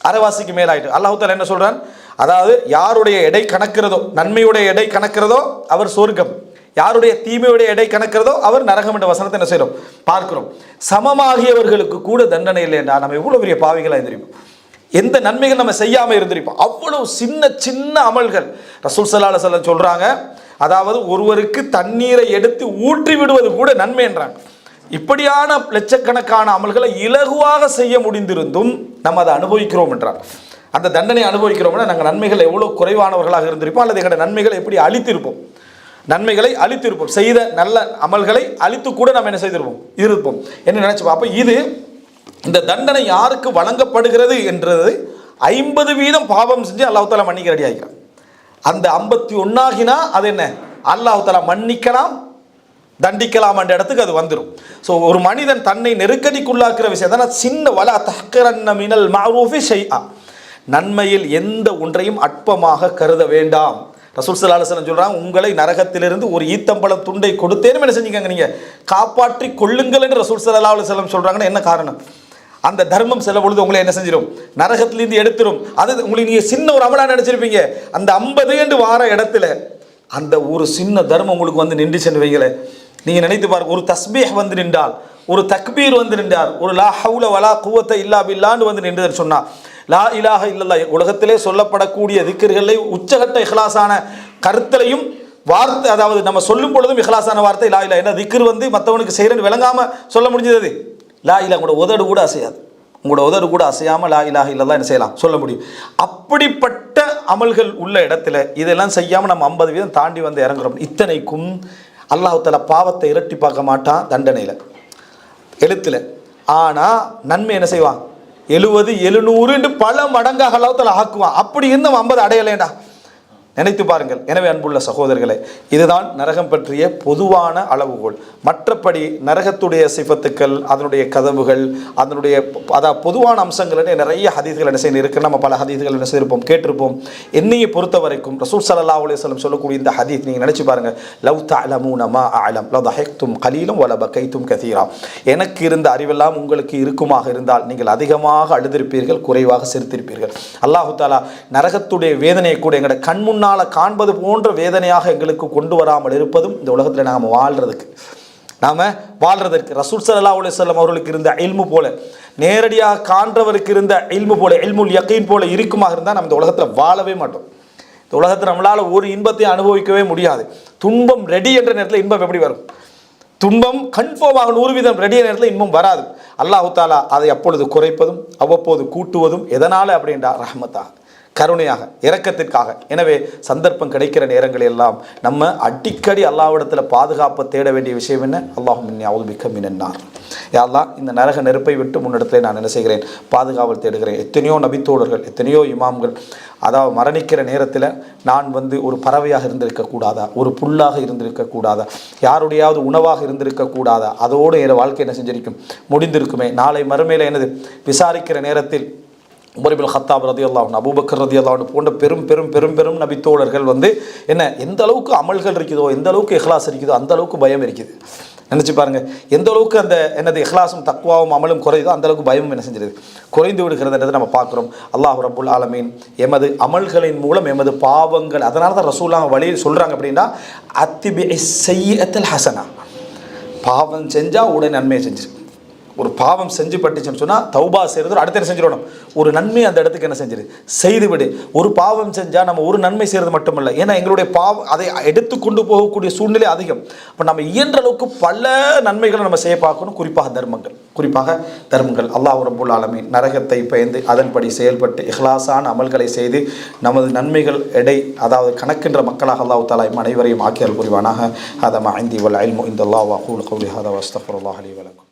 அரைவாசிக்கு மேலாயிட்டு. அல்லாஹ் தஆலா என்ன சொல்றான், அதாவது யாருடைய எடை கணக்கிறதோ, நன்மையுடைய எடை கணக்கிறதோ அவர் சொர்க்கம், யாருடைய தீமையுடைய எடை கணக்கிறதோ அவர் நரகம் என்ற வசனத்தை என்ன செய்கிறோம் பார்க்கிறோம். சமமாகியவர்களுக்கு கூட தண்டனை இல்லை என்றால் நம்ம எவ்வளோ பெரிய பாவிகளாக இருந்திருப்போம், எந்த நன்மைகள் நம்ம செய்யாமல் இருந்திருப்போம். அவ்வளவு சின்ன சின்ன அமல்கள். ரசூல் ஸல்லல்லாஹு அலைஹி வஸல்லம் சொல்றாங்க, அதாவது ஒருவருக்கு தண்ணீரை எடுத்து ஊற்றி விடுவது கூட நன்மை என்றாங்க. இப்படியான லட்சக்கணக்கான அமல்களை இலகுவாக செய்ய முடிந்திருந்தும் நம்ம அதை அனுபவிக்கிறோம் என்றார். அந்த தண்டனை அனுபவிக்கிறோம்னா நாங்கள் நன்மைகள் எவ்வளோ குறைவானவர்களாக இருந்திருப்போம், அல்லது எங்களுடைய நன்மைகளை எப்படி அழித்திருப்போம், நன்மைகளை அழித்திருப்போம், செய்த நல்ல அமல்களை அழித்து கூட நம்ம என்ன செய்திருப்போம் இருப்போம் என்ன நினைச்சு பார்ப்போம். இது இந்த தண்டனை யாருக்கு வழங்கப்படுகிறது என்றது 50% பாவம் செஞ்சு அல்லாஹ் தஆலா மன்னிக்க ரெடி ஆகிக்கிறான். அந்த 51 ஆகினா அது என்ன, அல்லாஹ் தஆலா மன்னிக்கலாம் தண்டிக்கலாம் என்ற இடத்துக்கு அது வந்துடும். ஸோ ஒரு மனிதன் தன்னை நெருக்கடிக்குள்ளாக்குற விஷயம் தான் சின்ன வலா தஹ்கிரன்ன மினல் மஅரூஃபி ஷைஆ, நன்மையில் எந்த ஒன்றையும் அற்பமாக கருத வேண்டாம். ரசூல் ஸல்லல்லாஹு அலைஹி வஸல்லம் சொல்றாங்க, உங்களை நரகத்திலிருந்து ஒரு ஈத்தம்பழம் துண்டை கொடுத்தேன்னு என்ன செஞ்சீங்க, நீங்க காப்பாற்றி கொள்ளுங்கள் என்று ரசூல் ஸல்லல்லாஹு அலைஹி வஸல்லம் சொல்றாங்கன்னா என்ன காரணம், அந்த தர்மம் செல்ல பொழுது உங்களை என்ன செஞ்சிடும், நரகத்திலிருந்து எடுத்துரும். அது உங்களுக்கு நீங்க சின்ன ஒரு அமலா நினைச்சிருப்பீங்க, அந்த 50 என்று வார இடத்துல அந்த ஒரு சின்ன தர்மம் உங்களுக்கு வந்து நின்று சென்று வைங்களே, நீங்கள் நினைத்து பாருங்க, ஒரு தஸ்பீஹ் வந்து நின்றால், ஒரு தக்பீர் வந்து நின்றார், ஒரு லா ஹவுல வலா குவத்த இல்லா பில்லான்னு வந்து நின்றுன்னு சொன்னால், லா இலாஹ இல்லல்லாஹ் உலகத்திலே சொல்லப்படக்கூடிய திக்ர்களை உச்சகட்ட இஹ்லாஸான கருத்தலையும் வார்த்தை, அதாவது நம்ம சொல்லும் பொழுதும் இஹ்லாஸான வார்த்தை லா இலாஹ. என்ன திக்ர் வந்து மற்றவனுக்கு செய்கிறேன்னு விளங்காமல் சொல்ல முடிஞ்சது லா இலாஹ. உங்களோட உதடு கூட அசையாது, உங்களோட உதடு கூட அசையாமல் லா இலாஹ இல்லல்லாஹ் என்ன செய்யலாம், சொல்ல முடியும். அப்படிப்பட்ட அமல்கள் உள்ள இடத்துல இதெல்லாம் செய்யாமல் நம்ம 50% தாண்டி வந்து இறங்குறோம். இத்தனைக்கும் அல்லாஹ் தஆலா பாவத்தை இரட்டி பார்க்க மாட்டான் தண்டனையில், எழுத்தில். ஆனால் நன்மை என்ன செய்வான், 70 700 பல மடங்காக அல்லாஹ் தஆலா ஆக்குவான். அப்படி இருந்தும் 50 அடையலேண்டா, நினைத்து பாருங்கள். எனவே அன்புள்ள சகோதரர்களே, இதுதான் நரகம் பற்றிய பொதுவான அளவுகோல். மற்றபடி நரகத்துடைய சிஃபத்துக்கள், அதனுடைய கதவுகள், அதனுடைய அதாவது பொதுவான அம்சங்கள் நிறைய ஹதீஸ்கள் என்ன செய்ய இருக்கு. நம்ம பல ஹதீஸ்கள் என்ன செய்திருப்போம், கேட்டிருப்போம். என்னையை பொறுத்த வரைக்கும் ரசூல் ஸல்லல்லாஹு அலைஹி வஸல்லம் சொல்லக்கூடிய இந்த ஹதீஸ் நீங்கள் நினைச்சு பாருங்க, லவ் தஅலமூன மா அஅலம் லதஹக்தும் கலீலம் வல பகைத்தும் கதீரா. எனக்கு இருந்த அறிவெல்லாம் உங்களுக்கு இருக்குமாக இருந்தால் நீங்கள் அதிகமாக அழுதிருப்பீர்கள், குறைவாக சிரித்திருப்பீர்கள். அல்லாஹு தஆலா நரகத்துடைய வேதனையை கூட எங்களோட கண்முன் காண்பது போன்ற வேதனையாக எங்களுக்கு கொண்டு வராமல் இருப்பதும் இந்த உலகத்தில் நாம் வாழ்றதற்கு ரசூல் ஸல்லல்லாஹு அலைஹி வஸல்லம் அவர்களுக்கு இருந்த இல்மு போல, நேரடியாக காண்றவருக்கு இருந்த இல்மு போல, இல்முல் யகீன் போல இருக்குமாக இருந்தால் நம்ம இந்த உலகத்தில் வாழவே மாட்டோம். இந்த உலகத்தில் நம்மளால் ஒரு இன்பத்தை அனுபவிக்கவே முடியாது. துன்பம் ரெடி என்ற நேரத்தில் இன்பம் எப்படி வரும்? துன்பம் கன்ஃபார்மாக 100% ரெடிய நேரத்தில் இன்பம் வராது. அல்லாஹு தஆலா அதை அப்பொழுது குறைப்பதும் அவ்வப்போது கூட்டுவதும் எதனால் அப்படின்றா, ரஹ்மத்தாக, கருணையாக, இரக்கத்திற்காக. எனவே சந்தர்ப்பம் கிடைக்கிற நேரங்கள் எல்லாம் நம்ம அடிக்கடி அல்லாஹ்விடத்தில் பாதுகாப்பை தேட வேண்டிய விஷயம் என்ன? அல்லாஹும்ம இன்னி அஊது பிக்க மினன் நார். யா அல்லாஹ், இந்த நரக நெருப்பை விட்டு முன்னிடத்தில் நான் என்ன செய்கிறேன், பாதுகாவல் தேடுகிறேன். எத்தனையோ நபித்தோழர்கள், எத்தனையோ இமாம்கள், அதாவது மரணிக்கிற நேரத்தில் நான் வந்து ஒரு பறவையாக இருந்திருக்கக்கூடாதா, ஒரு புல்லாக இருந்திருக்கக்கூடாதா, யாருடையாவது உணவாக இருந்திருக்கக்கூடாதா, அதோடு என் வாழ்க்கை என்ன செஞ்சிருக்கும், முடிந்திருக்குமே. நாளை மறுமையில் என்னது விசாரிக்கிற நேரத்தில் உமர் இப்னு கத்தாப் ரலியல்லாஹு அன்ஹு, அபூபக்கர் ரலியல்லாஹு அன்ஹு போன்ற பெரும் பெரும் பெரும் பெரும் நபித்தோழர்கள் வந்து என்ன, எந்த அளவுக்கு அமல்கள் இருக்குதோ, எந்த அளவுக்கு இஹ்லாஸ் இருக்குதோ அந்த அளவுக்கு பயம் இருக்குது. நினச்சி பாருங்கள், எந்த அளவுக்கு அந்த என்னது இஹ்லாஸும் தக்வாவும் அமலும் குறையுதோ அந்த அளவுக்கு பயமும் என்ன செஞ்சிருது, குறைந்து விடுகிறதுன்றதை நம்ம பார்க்குறோம். அல்லாஹ் ரப்புல் ஆலமீன் எமது அமல்களின் மூலம் எமது பாவங்கள், அதனால தான் ரசூலுல்லாஹ் வழியில் சொல்கிறாங்க அப்படின்னா, அத்திபி ஸய்யிஅத்தல் ஹஸனா, பாவம் செஞ்சால் உடனே நன்மையை செஞ்சிரு. ஒரு பாவம் செஞ்சு பட்டுச்சுன்னு சொன்னால் தௌபா செய்கிறது, அடுத்த என்ன செஞ்சிடணும், ஒரு நன்மை அந்த இடத்துக்கு என்ன செஞ்சிரு, செய்து விடு. ஒரு பாவம் செஞ்சால் நம்ம ஒரு நன்மை செய்கிறது மட்டுமல்ல, ஏன்னா எங்களுடைய பாவம் அதை எடுத்துக்கொண்டு போகக்கூடிய சூழ்நிலை அதிகம். அப்போ நம்ம இயன்ற அளவுக்கு பல நன்மைகளை நம்ம செய்ய பார்க்கணும். குறிப்பாக தர்மங்கள். அல்லாஹ் ரப்புல் ஆலமீன் நரகத்தை பயந்து அதன்படி செயல்பட்டு இஹ்லாஸான அமல்களை செய்து நமது நன்மைகள் அதாவது கணக்கின்ற மக்களாக அல்லாஹ் தஆலா அனைவரையும் ஆக்கியல் புரிவானாக. ஹதா மா இந்தி வல் இல்மு இந்தல்லாஹ் வ அகூலு கௌலி ஹதா வ அஸ்தக்ஃபிருல்லாஹ் லி வ லக்கும்.